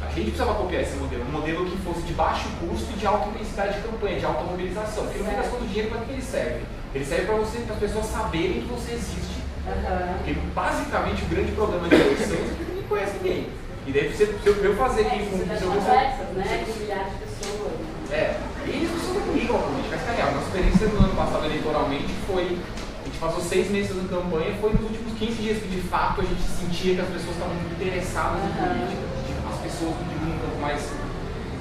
A gente precisava copiar esse modelo, um modelo que fosse de baixo custo e de alta intensidade de campanha, de alta mobilização. Porque no fim das contas, o dinheiro, para que ele serve? Ele serve para as pessoas saberem que você existe. Porque basicamente o grande problema de eleições é que ninguém conhece ninguém. E daí se eu fazer aqui com conversas, né? Com milhares de pessoas. E eles não ligam a política, essa é a real. Nossa experiência no ano passado eleitoralmente foi. A gente passou 6 meses fazendo campanha, foi nos últimos 15 dias que de fato a gente sentia que as pessoas estavam muito interessadas em política. As pessoas não ficam um pouco mais.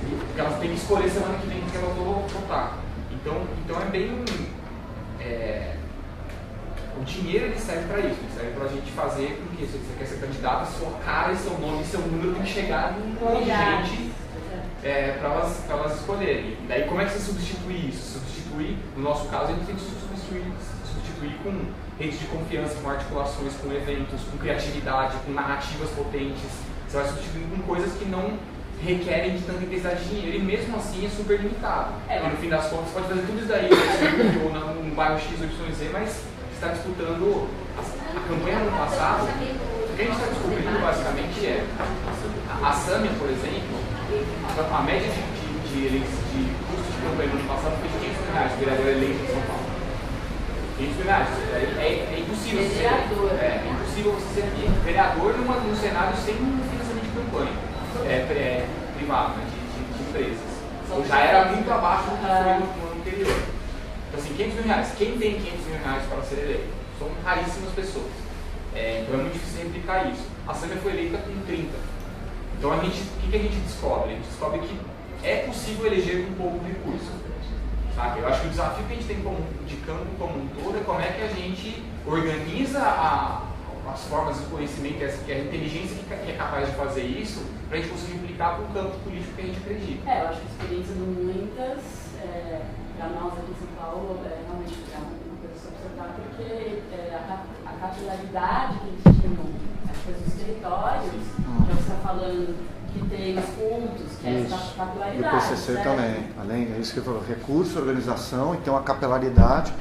Porque elas têm que escolher semana que vem que elas vão votar. Então é bem. O dinheiro ele serve para isso, ele serve para a gente fazer com que, se você quer ser candidato, sua cara e seu nome e seu número tem que chegar num monte de gente para elas escolherem. E daí como é que você substitui isso? Substituir, no nosso caso, a gente tem que substituir com redes de confiança, com articulações, com eventos, com criatividade, com narrativas potentes. Você vai substituir com coisas que não requerem de tanta intensidade de dinheiro e mesmo assim é super limitado. E no fim das contas, você pode fazer tudo isso daí, ou no bairro X, Y, Z, mas está disputando a campanha no ano passado. O que a gente está descobrindo basicamente a Sâmia, por exemplo, a média de custo de campanha no ano passado foi de R$500 mil, vereador eleito em São Paulo. R$500 mil. É impossível você ser impossível você ser vereador num cenário sem financiamento de campanha privado, né, de empresas. Então já era muito abaixo do que foi no ano anterior. Então, assim, R$500 mil. Quem tem R$500 mil para ser eleito? São raríssimas pessoas. Então é muito difícil replicar isso. A Sâmia foi eleita com 30. Então o que a gente descobre? A gente descobre que é possível eleger com pouco recurso. Sabe? Eu acho que o desafio que a gente tem de campo como um todo é como é que a gente organiza as formas de conhecimento, que a inteligência que é capaz de fazer isso, para a gente conseguir aplicar para o campo político que a gente acredita. Eu acho que a experiência de muitas, para nós aqui em São Paulo, realmente é uma coisa a observar, porque a capilaridade que eles tinham, as coisas dos territórios, que você está falando, que tem os pontos, que é essa capilaridade. E o PCC também, além disso que eu falei, recurso, organização, então a capilaridade,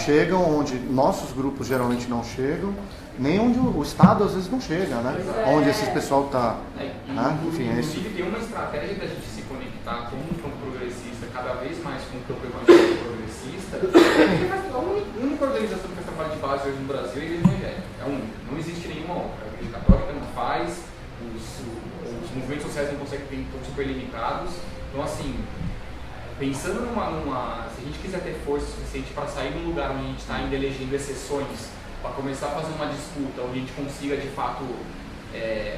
chegam onde nossos grupos geralmente não chegam, nem onde o Estado às vezes não chega, né? Onde esse pessoal está. Inclusive tem uma estratégia da gente se conectar com o campo progressista, cada vez mais com o campo evangélico progressista. A única organização que faz trabalho de base hoje no Brasil é a Igreja Evangélica. É a única. Não existe nenhuma outra. A Igreja Católica não faz, os movimentos sociais não conseguem, estão super limitados. Então, assim, pensando se a gente quiser ter força suficiente para sair de um lugar onde a gente está ainda elegendo exceções, para começar a fazer uma disputa onde a gente consiga de fato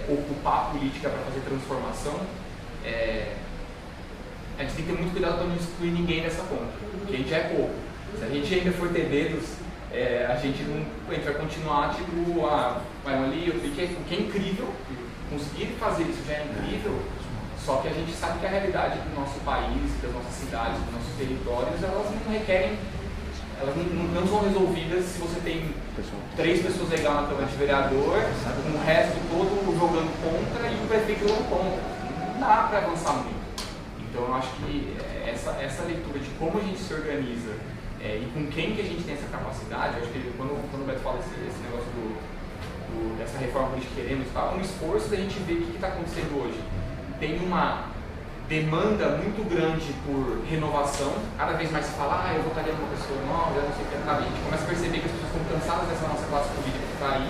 ocupar a política para fazer transformação, a gente tem que ter muito cuidado para não excluir ninguém dessa conta, porque a gente é pouco. Se a gente ainda for ter dedos, a gente vai continuar tipo, vai ali, o que é incrível, conseguir fazer isso já é incrível, só que a gente sabe que a realidade do nosso país, das nossas cidades, dos nossos territórios, elas não requerem elas não são resolvidas se você tem 3 pessoas legais na Câmara de Vereador, com o resto todo jogando contra e o prefeito jogando contra. Não dá para avançar muito. Então eu acho que essa leitura de como a gente se organiza e com quem que a gente tem essa capacidade, eu acho que quando o Beto fala esse negócio dessa reforma política que queremos, tá, um esforço da gente ver o que está acontecendo hoje. Tem uma demanda muito grande por renovação, cada vez mais se fala, eu votaria numa pessoa nova, não sei o que, a gente começa a perceber que as pessoas estão cansadas dessa nossa classe política que está aí.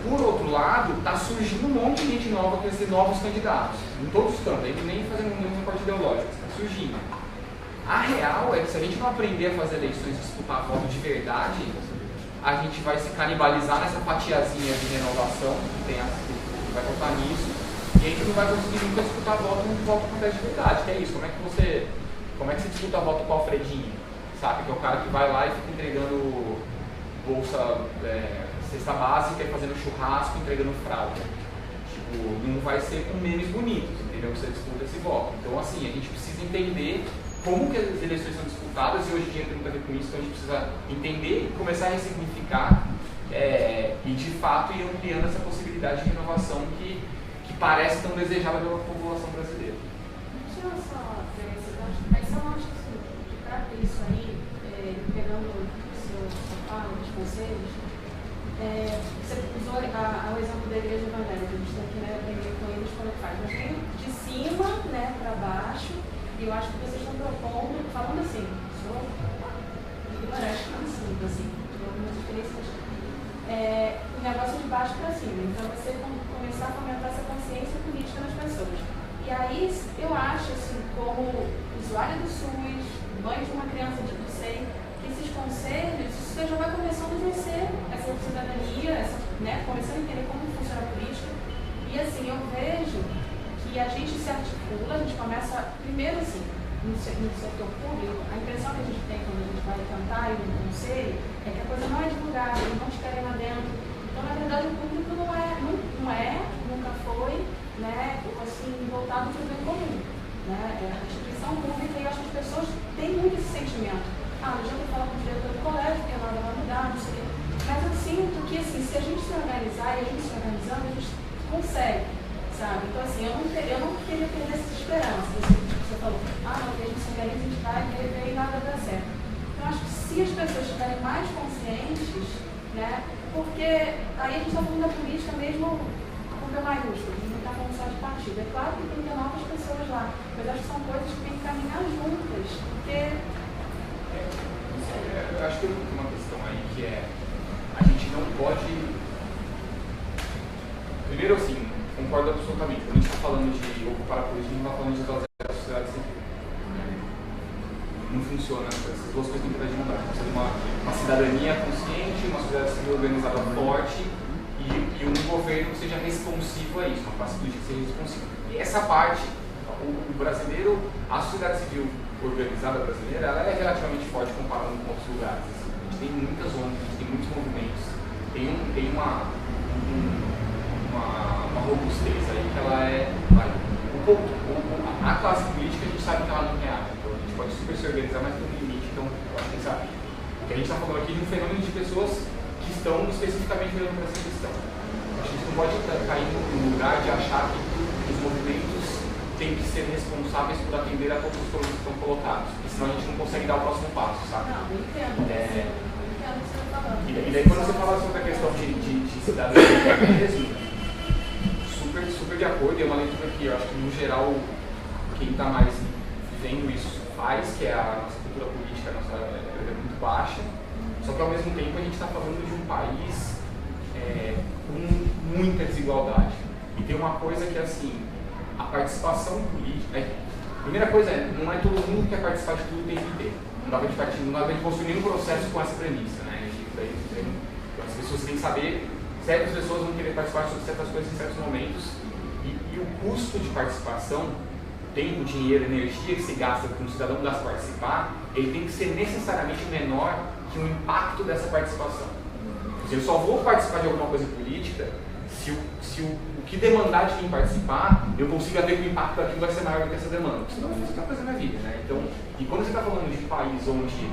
Por outro lado, está surgindo um monte de gente nova, quer dizer, novos candidatos, em todos os campos, nem fazendo nenhum recorte ideológico, está surgindo. A real é que se a gente não aprender a fazer eleições e disputar voto de verdade, a gente vai se canibalizar nessa fatiazinha de renovação, que vai votar nisso, e a gente não vai conseguir nunca disputar voto com teste de verdade, que é isso, como é que você disputa voto com o Alfredinho, sabe, que é o cara que vai lá e fica entregando bolsa, cesta básica e fazendo churrasco, entregando fralda. Tipo, não vai ser com memes bonitos, entendeu, que você disputa esse voto. Então assim, a gente precisa entender como que as eleições são disputadas e hoje em dia tem muito a ver com isso, então a gente precisa entender e começar a ressignificar e de fato ir ampliando essa possibilidade de renovação que parece tão desejada pela população brasileira. Deixa eu só ver se eu acho que para isso aí, pegando o seu fala, os conselhos, você usou o exemplo da igreja evangélica, a gente tem que aprender com eles como faz, mas tem de cima para baixo, e eu acho que vocês estão propondo, falando assim, sou ignorante, assim, de algumas experiências. O negócio de baixo para cima, então você começar a fomentar essa consciência política nas pessoas. E aí eu acho, assim, como usuária do SUS, mãe de uma criança de sei, que esses conselhos, você já vai começando a exercer essa cidadania, começando a entender como funciona a política. E assim, eu vejo que a gente se articula, a gente começa, primeiro assim, no setor público, a impressão que a gente tem quando a gente vai tentar ir no conselho é que a coisa não é divulgada, eles não te querem lá dentro. Então, na verdade, o público não é, nunca foi, assim, voltado para o bem comum. A instituição pública, e eu acho que as pessoas têm muito esse sentimento. Eu já vou falar com o diretor do colégio, porque nada vai mudar, não sei o quê. Mas eu sinto que, assim, se a gente se organizar e a gente se organizando, a gente consegue, sabe? Então, assim, eu não queria perder essa esperança. Você falou, não, que a gente se organiza, a gente vai ver e nada dá certo. Então, acho que se as pessoas estiverem mais conscientes, porque aí a gente está falando da política mesmo com P maiúsculo, a gente não está falando só de partido. É claro que tem que ter novas pessoas lá, mas acho que são coisas que tem que caminhar juntas, porque... Eu acho que tem uma questão aí que a gente não pode... Primeiro, assim, concordo absolutamente. Quando a gente está falando de ocupar a política, a gente não está falando de esvaziar a sociedade civil. Não funciona, essas duas coisas têm que estar de mudar. Precisa de uma cidadania consciente, uma sociedade civil organizada forte e um governo que seja responsivo a isso, uma classe política que seja responsiva. E essa parte, o brasileiro, a sociedade civil organizada brasileira, ela é relativamente forte comparando com outros lugares. Assim. A gente tem muitas ONGs, a gente tem muitos movimentos, tem uma robustez aí que ela é... A classe política a gente sabe que ela não reage, então a gente pode super se organizar, mas tem um limite, então eu acho que tem que saber. Porque a gente está falando aqui de um fenômeno de pessoas que estão especificamente olhando para essa questão. A gente não pode cair no lugar de achar que os movimentos têm que ser responsáveis por atender a todos os problemas que estão colocados, porque senão a gente não consegue dar o próximo passo, sabe? Não, eu entendo. Eu entendo o que você está falando. E daí quando você fala sobre a questão de cidadania mesmo, super de acordo, é uma leitura que eu acho que no geral quem está mais vivendo isso faz, que é a nossa cultura política, a nossa é muito baixa, só que ao mesmo tempo a gente está falando de um país com muita desigualdade. E tem uma coisa que é assim, a participação política, a primeira coisa não é todo mundo que quer participar de tudo o tempo inteiro. Não dá pra gente construir nenhum processo com essa premissa, né? As pessoas têm que saber, certas pessoas vão querer participar de certas coisas em certos momentos, e o custo de participação, tempo, dinheiro, energia que se gasta para um cidadão para participar, ele tem que ser necessariamente menor que o impacto dessa participação. Eu só vou participar de alguma coisa política se o que demandar de quem participar, eu consiga ver que o impacto daquilo vai ser maior do que essa demanda. Senão eu não vou fazer outra coisa na minha vida, né? Então, e quando você está falando de um país onde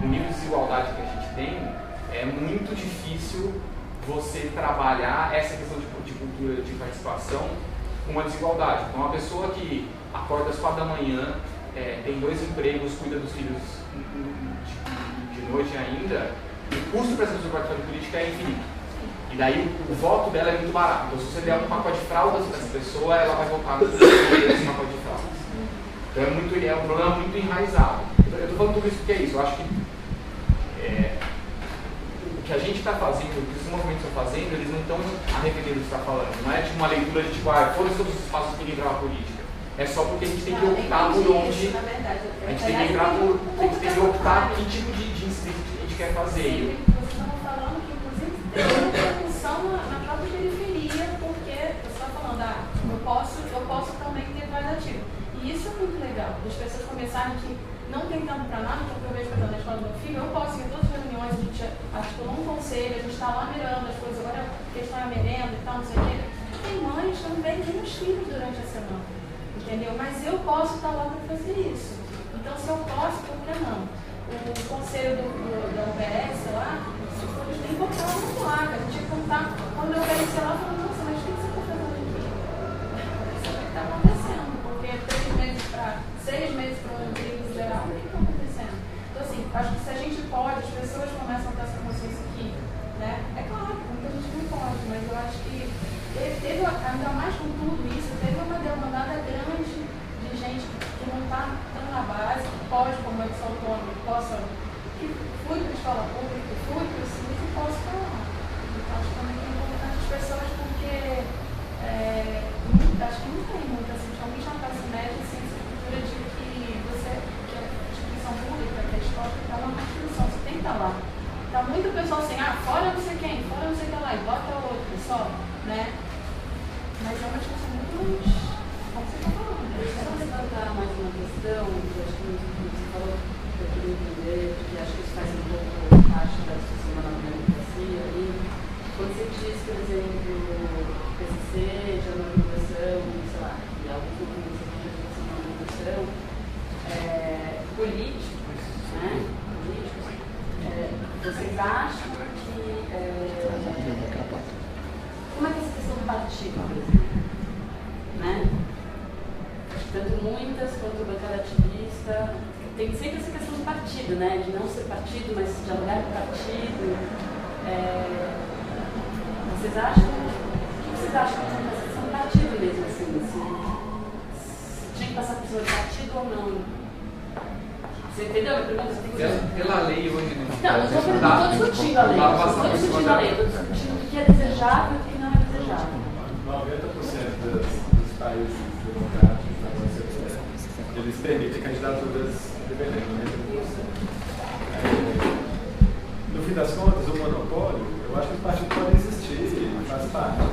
o nível de desigualdade que a gente tem, é muito difícil você trabalhar essa questão de cultura de participação com uma desigualdade. Então, uma pessoa que acorda às 4 da manhã, tem 2 empregos, cuida dos filhos de noite ainda, o custo para essa pessoa participar de política é infinito. E daí o voto dela é muito barato. Então, se você der um pacote de fraldas para essa pessoa, ela vai votar nesse pacote de fraldas. Então, é um problema muito enraizado. Eu estou falando tudo isso porque é isso. Eu acho que o que a gente está fazendo, o que os movimentos estão fazendo, eles não estão arrependendo do que está falando. Não é tipo uma leitura de tipo, foram todos os espaços que ninguém entrar na política. É só porque a gente tem que optar por onde. A gente tem que entrar por. A gente tem que optar que tipo de incidente a gente quer fazer. Vocês estavam falando que, inclusive, tem uma repercussão na própria periferia, porque você está falando, eu posso também ter voz ativa. E isso é muito legal, das pessoas começarem que não tem tempo para nada, porque eu vejo, por exemplo, na escola do meu filho, eu posso ir em todas as reuniões, a gente articulou um conselho, a gente está lá mirando as coisas, agora a questão é a merenda e tal, não sei o quê. Tem mães que não veem os filhos durante a semana, entendeu? Mas eu posso estar lá para fazer isso. Então, se eu posso, por que não? O conselho da UBS lá, eles nem botaram uma placa, a gente ia contar, quando eu apareci lá, eu falei, nossa, mas o que você está fazendo aqui? Isso é o que está acontecendo, porque 6 meses para um emprego geral, o que está acontecendo? Então, assim, acho que se a gente pode, as pessoas começam a ter essa consciência aqui, né? É claro, muita gente não pode, mas eu acho que teve, ainda mais com tudo isso, teve uma demandada grande de gente que não está tão na base, que pode, como eu sou autônomo, que fui para a escola pública, fui para o SIS e posso estar lá. Então, acho que também é importante as pessoas, porque acho que não tem muito, assim, principalmente na classe média, assim, essa cultura de que a instituição pública, que a escola, está uma constituição, você tem que estar lá. Está muito pessoal assim, fora não sei quem, fora não sei quem lá, e bota outro só, né? Mas é uma discussão muito mais, como você está falando. Só levantar mais uma questão, que acho que você falou, que eu queria entender, que acho que isso faz um pouco parte da discussão da democracia ali. Quando você diz, por exemplo, PCC, de organização, sei lá, e alguns documentos de organização, políticos, né? Vocês acham que. Como é que essa questão do partido, por exemplo? Né? Tanto muitas quanto bancada ativista, tem sempre essa questão do partido, né? De não ser partido, mas dialogar com o partido. Vocês acham? O que vocês acham dessa questão do partido mesmo, assim? Se tinha que passar por cima do partido ou não? Você entendeu a pergunta? Pela lei hoje não. Não, eu estou discutindo a lei. Estou discutindo a lei. Estou discutindo o que é desejável e o que não é desejável. 90% dos países democráticos na União Europeia, eles permitem candidaturas independentes. No fim das contas, o monopólio, eu acho que os partidos podem existir, faz parte.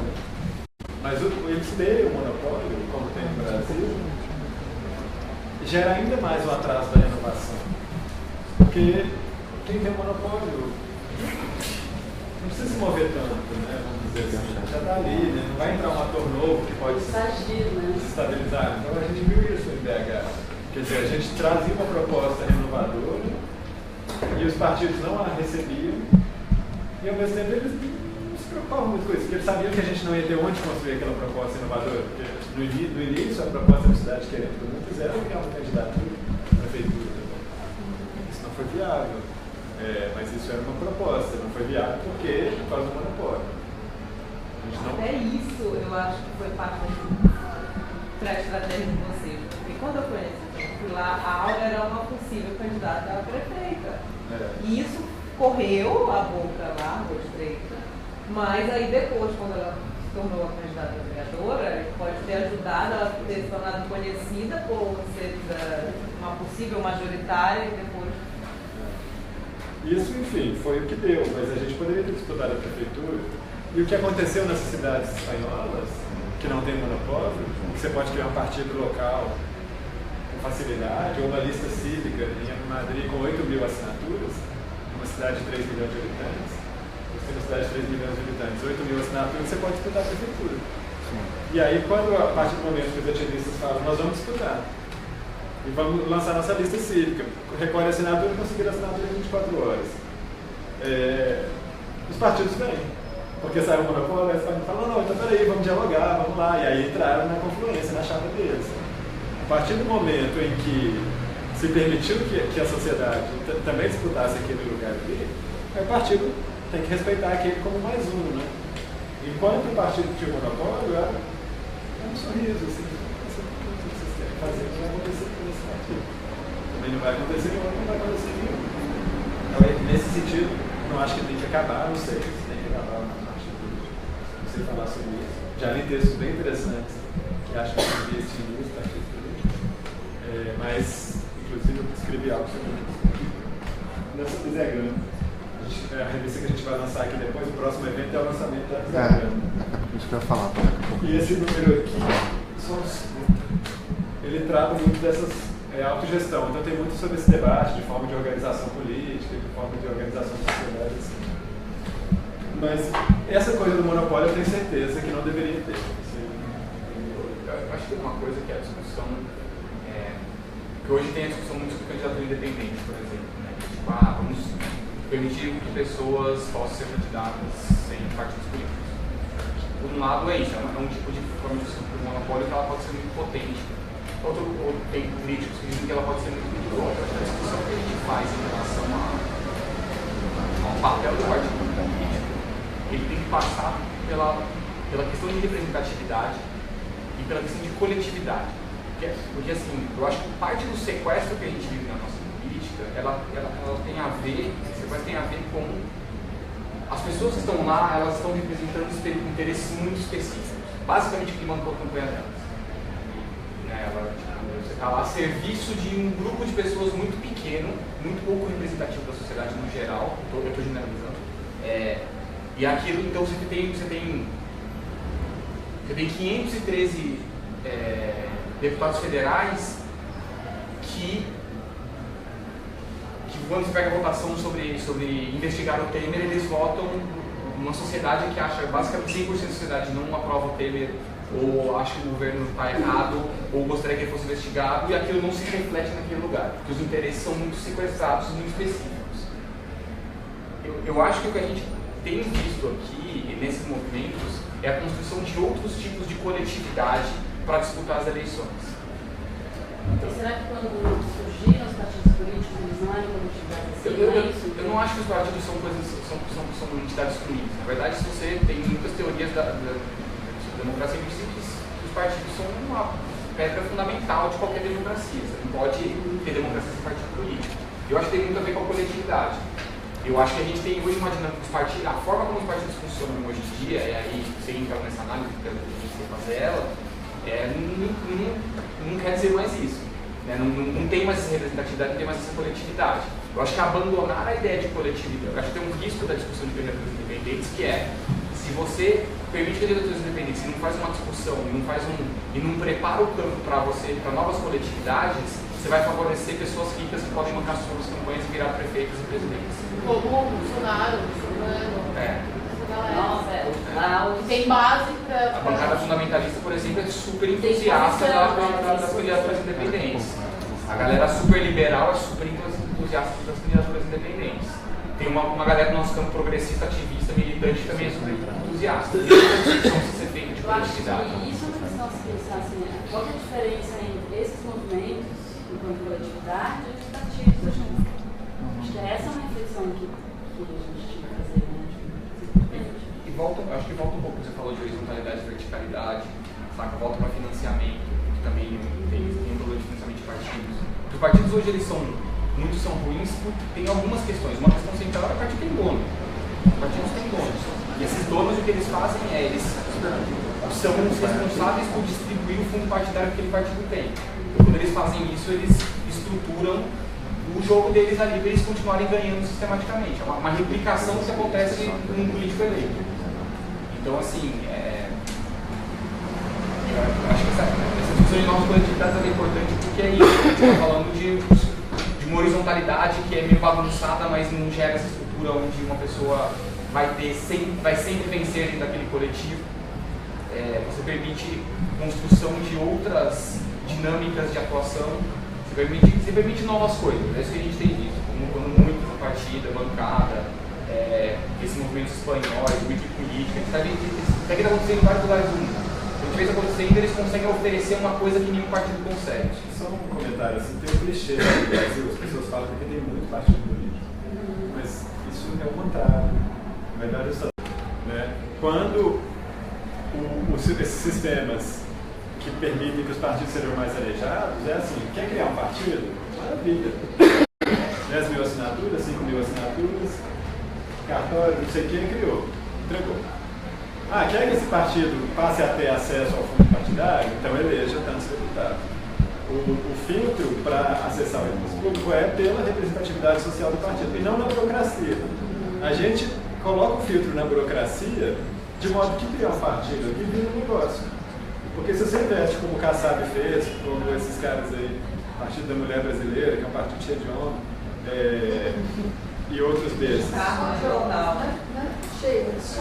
Mas eles terem o monopólio, como tem no Brasil, gera ainda mais o atraso da renovação. Porque quem tem monopólio não precisa se mover tanto, né? Vamos dizer assim, já está ali, né? Não vai entrar um ator novo que pode desestabilizar. Então a gente viu isso no IDH. Quer dizer, a gente trazia uma proposta renovadora e os partidos não a recebiam e ao mesmo tempo eles não se preocupavam muito com isso, porque eles sabiam que a gente não ia ter onde construir aquela proposta renovadora. Porque no início a proposta da cidade querendo todo mundo quiser criar uma candidatura à prefeitura. Isso não foi viável. Mas isso era uma proposta, não foi viável porque por causa do monopólio. Até isso eu acho que foi parte da estratégia de vocês. Porque quando eu fui lá, a Aura era uma possível candidata a prefeita. E isso correu a boca lá, a boca estreita. Mas aí depois, quando ela se tornou a candidata a vereadora, pode ter ajudado ela a ter se tornado conhecida por ser uma possível majoritária e depois. Isso, enfim, foi o que deu, mas a gente poderia ter disputado a prefeitura. E o que aconteceu nas cidades espanholas, que não tem monopólio, que você pode criar um partido local com facilidade, ou uma lista cívica em Madrid com 8 mil assinaturas, uma cidade de 3 milhões de habitantes. Você tem uma cidade de 3 milhões de habitantes, 8 mil assinaturas, você pode disputar a prefeitura. Sim. E aí, a partir do momento que os ativistas falam, nós vamos disputar, e vamos lançar nossa lista cívica. Recolhe a assinatura e conseguir a assinatura em 24 horas. Os partidos vêm, porque saiu o monopólio, eles falam, não, então peraí, vamos dialogar, vamos lá. E aí entraram na confluência, na chapa deles. A partir do momento em que se permitiu que a sociedade também disputasse aquele lugar ali, o partido tem que respeitar aquele como mais um, né? Enquanto o partido tinha o monopólio, era um sorriso, assim, o que vocês querem fazer não vai acontecer com esse partido. Também não vai acontecer com o outro, não vai acontecer com nenhum. Então, nesse sentido, não acho que tem que acabar, não sei se tem que acabar na parte política. Não sei falar sobre isso. Já li textos bem interessantes que acho que devia extinguir os partidos políticos. Mas, inclusive, eu escrevi algo sobre isso. Nessa Desegrama. A revista que a gente vai lançar aqui depois, o próximo evento é o lançamento da Desegrama. Isso que eu ia falar. E esse número aqui, ele trata muito dessas autogestão. Então tem muito sobre esse debate de forma de organização política, de forma de organização da sociedade. Assim. Mas essa coisa do monopólio eu tenho certeza que não deveria ter. Eu acho que tem uma coisa que é a discussão, que hoje tem a discussão muito sobre candidatura independente, por exemplo. Né? Tipo, vamos permitir que pessoas possam ser candidatas sem partidos políticos. Por um lado é isso, é um tipo de forma de discussão do monopólio que ela pode ser muito potente. Tem críticos que dizem que ela pode ser muito perigosa. A discussão que a gente faz em relação ao papel do partido político, ele tem que passar pela questão de representatividade e pela questão de coletividade. Porque assim, eu acho que parte do sequestro que a gente vive na nossa política, ela tem a ver com as pessoas que estão lá, elas estão representando interesses muito específicos, basicamente o que mandou a campanha delas. Você está lá a serviço de um grupo de pessoas muito pequeno, muito pouco representativo da sociedade no geral, eu estou generalizando. E aquilo, então você tem 513 deputados federais que quando você pega a votação sobre investigar o Temer, eles votam uma sociedade que acha, basicamente 100% da sociedade não aprova o Temer, ou acha que o governo está errado, ou gostaria que ele fosse investigado, e aquilo não se reflete naquele lugar, porque os interesses são muito sequestrados, muito específicos. Eu acho que o que a gente tem visto aqui, nesses movimentos, é a construção de outros tipos de coletividade para disputar as eleições. Então, será que quando surgiram os partidos políticos, eles não eram coletividades assim? Eu não acho que os partidos são entidades ruins. Na verdade, se você tem muitas teorias da democracia que dizem que os partidos são uma pedra fundamental de qualquer democracia. Você não pode ter democracia sem partido político. Eu acho que tem muito a ver com a coletividade. Eu acho que a gente tem hoje uma dinâmica dos partidos, a forma como os partidos funcionam hoje em dia, e aí você entra nessa análise que a gente vai fazer ela, não quer dizer mais isso. Né? Não tem mais essa representatividade, não tem mais essa coletividade. Eu acho que abandonar a ideia de coletividade, eu acho que tem um risco da discussão de candidaturas independentes, que é, se você permite candidaturas independentes e não faz uma discussão, e não prepara o campo para novas coletividades, você vai favorecer pessoas ricas que podem bancar suas campanhas e virar prefeitos e presidentes. Como o Bolsonaro, tem base para... A bancada fundamentalista, por exemplo, é super entusiasta das candidaturas independentes. A galera super liberal é super entusiasta das candidaturas independentes. Tem uma galera do nosso campo progressista, ativista, militante que também é super entusiasta. Isso é uma discussão que você tem de coletividade. Isso é uma questão de pensar assim, qual é a diferença entre esses movimentos, enquanto coletividade, e os partidos? Acho que essa é uma reflexão que a gente tinha que fazer, né? Acho que volta um pouco, você falou de horizontalidade e verticalidade, saca? Volta para financiamento, que também tem um problema de financiamento de partidos. Porque os partidos hoje, muitos são ruins, tem algumas questões. Uma questão central é que o partido tem dono. Os partidos têm donos. E esses donos, o que eles fazem eles são os responsáveis por distribuir o fundo partidário que aquele partido tem. Então, quando eles fazem isso, eles estruturam o jogo deles ali para eles continuarem ganhando sistematicamente. É uma replicação que acontece com um político eleito. Então, assim, eu acho que essa discussão de novas coletividades é importante porque é isso. A gente está falando de uma horizontalidade que é meio bagunçada, mas não gera essa estrutura onde uma pessoa vai sempre vencer dentro daquele coletivo. Você permite construção de outras dinâmicas de atuação, você Você permite novas coisas, é isso que a gente tem visto, como muito essa partida, bancada, esses movimentos espanhóis, política, isso está acontecendo em vários lugares do mundo. A gente vê isso acontecendo, eles conseguem oferecer uma coisa que nenhum partido consegue. Só um comentário assim, tem um clichê no Brasil, as pessoas falam que tem muito partido político, mas isso é o contrário. Na verdade, né? Quando esses sistemas que permitem que os partidos sejam mais alejados, é assim, quer criar um partido? Maravilha. 10 mil assinaturas, 5 mil assinaturas, cartório, não sei quem criou, entregou. Quer que esse partido passe a ter acesso ao fundo partidário? Então eleja tantos deputados. O filtro para acessar o recurso público é pela representatividade social do partido, e não na burocracia. A gente coloca o filtro na burocracia de modo que criar um partido aqui vira um negócio. Porque se você investe como o Kassab fez, como esses caras aí, Partido da Mulher Brasileira, que é um partido cheio de homem, e outros desses. Chega, só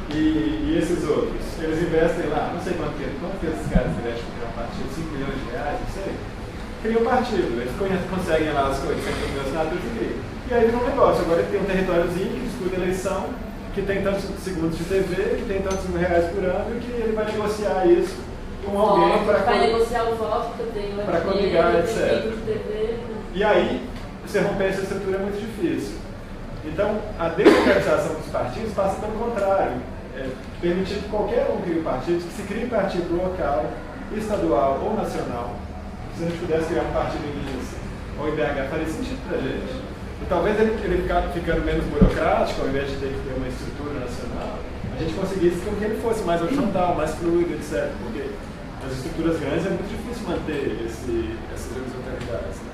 de E esses outros, eles investem lá, não sei quanto que esses caras investem para criar um partido, 5 milhões de reais, não sei. Criam um partido, eles conseguem lá as coisas, 5 mil assinaturas e criam. E aí vira um negócio, agora ele tem um territóriozinho que disputa eleição, que tem tantos segundos de TV, que tem tantos mil reais por ano, e que ele vai negociar isso com alguém para negociar o voto que eu tenho para coligar, etc. TV. E aí, você romper essa estrutura é muito difícil. Então, a democratização dos partidos passa pelo contrário. Permitir que qualquer um crie um partido, que se crie um partido local, estadual ou nacional. Se a gente pudesse criar um partido em Minas ou em BH, faria sentido para a gente. E talvez ele ficando menos burocrático, ao invés de ter que ter uma estrutura nacional, a gente conseguisse que ele fosse mais horizontal, mais fluido, etc. Porque nas estruturas grandes é muito difícil manter essas horizontalidades. Né?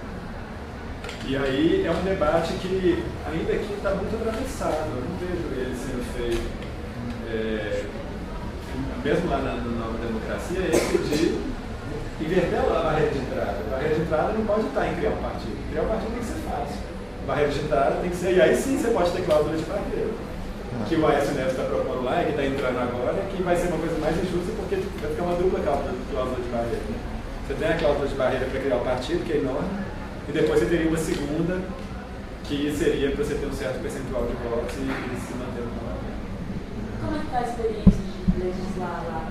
E aí é um debate que ainda aqui está muito atravessado, eu não vejo ele sendo feito. Mesmo lá na nova democracia, é esse de inverter a barreira de entrada. A barreira de entrada não pode estar em criar um partido. Criar um partido tem que ser fácil. A barreira de entrada tem que ser. E aí sim você pode ter cláusula de barreira. Que o Aécio Neves está propondo lá, e que está entrando agora, que vai ser uma coisa mais injusta porque vai ficar uma dupla cláusula de barreira. Né? Você tem a cláusula de barreira para criar o partido, que é enorme, e depois você teria uma segunda, que seria para você ter um certo percentual de votos e se manter no parlamento. Como é que está a experiência de legislar lá?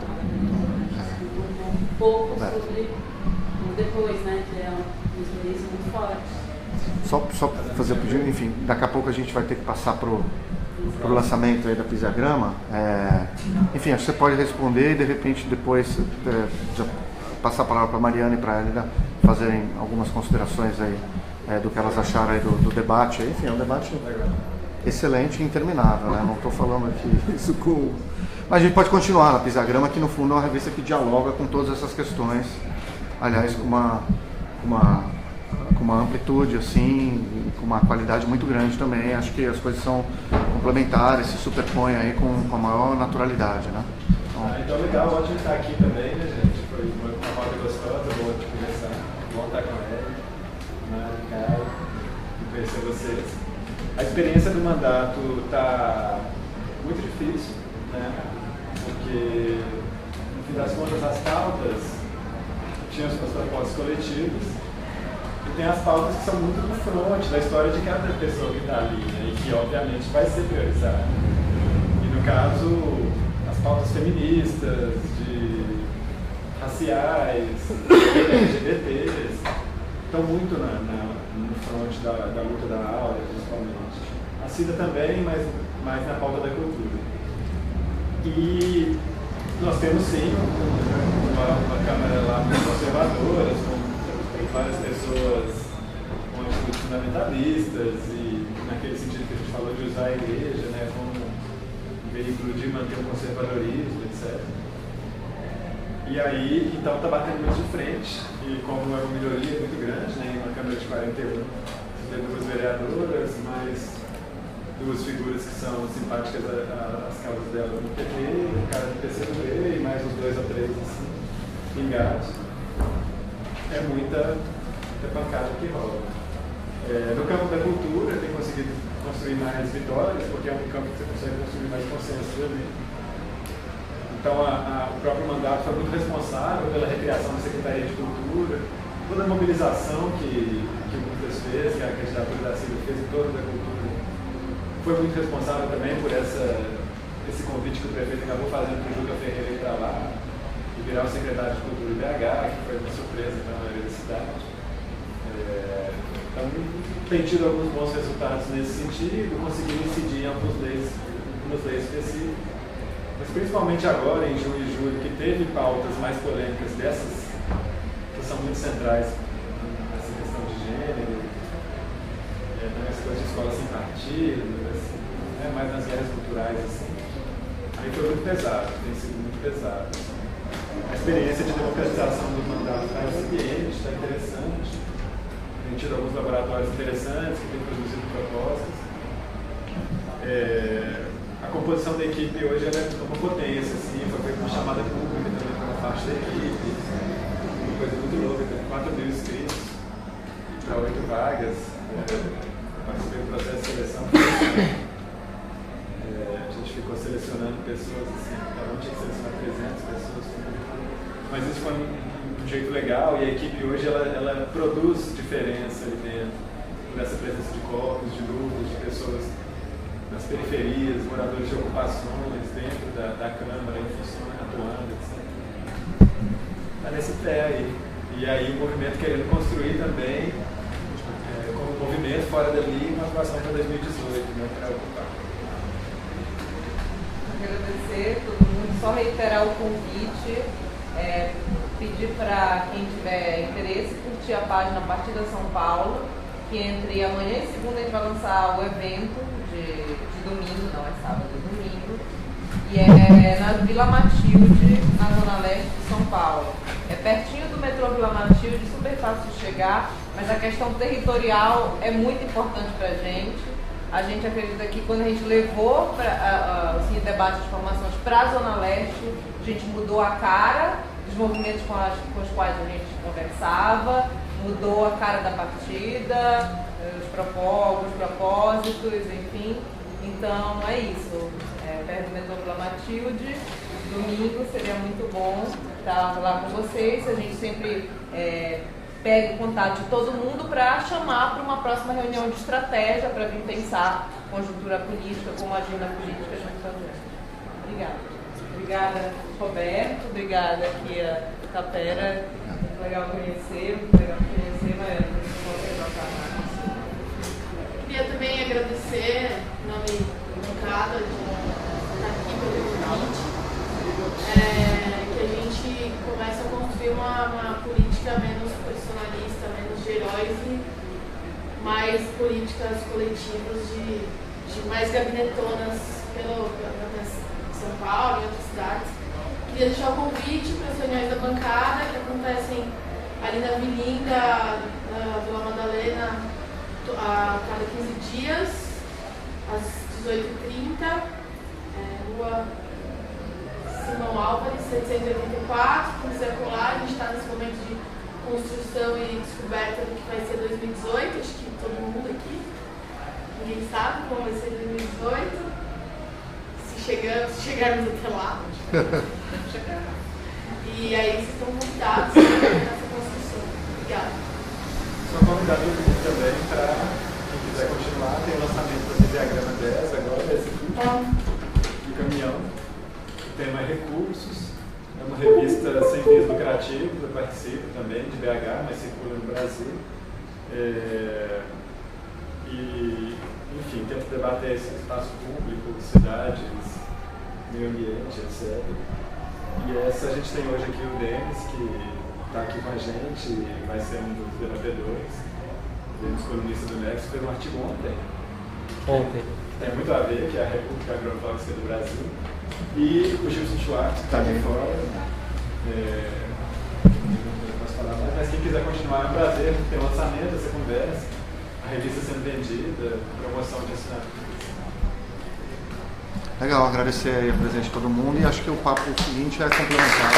Um pouco sobre o depois, né? Que é uma experiência muito forte. Só fazer um pedido, enfim, daqui a pouco a gente vai ter que passar para o lançamento aí da Pisagrama. Enfim, acho que você pode responder e de repente depois já passar a palavra para a Mariana e para a Elida fazerem algumas considerações aí do que elas acharam aí do debate. Enfim, é um debate excelente e interminável, né? Não estou falando aqui isso com... Mas a gente pode continuar na Pisagrama, que no fundo é uma revista que dialoga com todas essas questões, aliás, com uma amplitude, assim, com uma qualidade muito grande também. Acho que as coisas são complementares, se superpõem aí com a maior naturalidade, né? Então legal, ótimo estar aqui também, né, gente? Foi uma roda gostosa, boa de conversar, bom estar com ela, cara, e conhecer vocês. A experiência do mandato está muito difícil, né? Porque, no fim das contas, as pautas tinham os propósitos coletivos e tem as pautas que são muito no front da história de cada pessoa que está ali, né? E que, obviamente, vai ser priorizada. E, no caso, as pautas feministas, raciais, LGBTs, estão muito no front da luta da Áurea, principalmente. A Cida também, mas mais na pauta da cultura. E nós temos sim uma Câmara lá muito conservadora, com várias pessoas com atitudes fundamentalistas e naquele sentido que a gente falou de usar a igreja, né, como um veículo de manter o conservadorismo, etc. E aí, então, está batendo muito de frente, e como é uma minoria muito grande, né, uma Câmara de 41, você tem 2 vereadoras, mais 2 figuras que são simpáticas às causas dela no PT, um cara do PCdoB e mais uns 2 ou 3 assim, pingados. É muita pancada que rola. No campo da cultura, tem conseguido construir mais vitórias, porque é um campo que você consegue construir mais consenso ali. Então, o próprio mandato foi muito responsável pela recriação da Secretaria de Cultura, toda a mobilização que o Lucas fez, que a candidatura da Silvia fez em torno da cultura, foi muito responsável também por esse convite que o prefeito acabou fazendo para o Juca Ferreira ir para lá e virar o secretário de Cultura de BH, que foi uma surpresa para a maioria da cidade. Então, tem tido alguns bons resultados nesse sentido, conseguiu incidir em algumas leis específicas, mas principalmente agora, em junho e julho, que teve pautas mais polêmicas dessas, que são muito centrais nessa questão de gênero, nas coisas de escola sem partido, assim, mais nas guerras culturais, assim. Aí foi muito pesado, tem sido muito pesado. Assim. A experiência de democratização do mandato está incipiente, está interessante. Tem tido alguns laboratórios interessantes que têm produzido propostas. A composição da equipe hoje ela é uma potência, assim, foi feita uma chamada pública também para uma parte da equipe, uma coisa muito louca, tem 4.000 inscritos para 8 vagas. Participei do processo de seleção. A gente ficou selecionando pessoas, assim, cada um tinha que selecionar 300 pessoas. Mas isso foi um jeito legal e a equipe hoje ela produz diferença ali dentro, por essa presença de corpos, de grupos, de pessoas nas periferias, moradores de ocupações, dentro da Câmara, em funções, atuando, etc. Está nesse pé aí. E aí o movimento querendo construir também, como movimento fora dali, uma atuação para 2018, né, para ocupar. Agradecer a todo mundo, só reiterar o convite, pedir para quem tiver interesse curtir a página Partida São Paulo, que entre amanhã e segunda a gente vai lançar o evento de domingo, não é sábado, é domingo, e é na Vila Matilde, na zona leste de São Paulo. É pertinho do metrô Vila Matilde, super fácil de chegar, mas a questão territorial é muito importante para a gente. A gente acredita que quando a gente levou o debate de formações para a zona leste, a gente mudou a cara dos movimentos com os quais a gente conversava, mudou a cara da partida, os propósitos, enfim. Então é isso. Perto do metrô Vila Matilde, domingo seria muito bom estar lá com vocês. A gente sempre pega o contato de todo mundo para chamar para uma próxima reunião de estratégia para vir pensar conjuntura política, como agir na política junto com a gente. Obrigada. Obrigada, Roberto. Obrigada aqui a Tapera. Muito legal conhecer, Maiana. Queria também agradecer, em nome do CADA, de estar aqui pelo convite, que a gente comece a construir uma política menos personalista, menos de heróis e mais políticas coletivas de mais gabinetonas pelo São Paulo e outras cidades. Queria deixar o convite para as reuniões da bancada que acontecem ali na Vilinda, na Vila Madalena, a cada 15 dias, às 18h30, Rua Simão Álvares, 784. Quem quiser colar, a gente está nesse momento de construção e descoberta do que vai ser 2018, acho que todo mundo aqui, ninguém sabe como vai ser 2018, se chegarmos até lá. E aí vocês estão convidados nessa construção. Obrigada. Só convidar todo mundo também para quem quiser continuar, tem o lançamento da Diagrama 10 agora, esse aqui, do caminhão. O tema é recursos, é uma revista sem fins lucrativos, eu participo também de BH, mas circula no Brasil. E, enfim, tento debater esse espaço público, cidades, meio ambiente, etc. E essa a gente tem hoje aqui o Denis, que está aqui com a gente, vai ser um dos debatedores. Denis, colunista do Nexo, fez um artigo ontem. Tem muito a ver, que é a República Agrotóxica do Brasil. E o Gilson Schwartz, que está aqui fora. Não posso falar mais, mas quem quiser continuar é um prazer. Tem um lançamento, essa conversa, a revista sendo vendida, promoção de assinaturas. Legal, agradecer aí a presença de todo mundo e acho que o papo seguinte é complementar.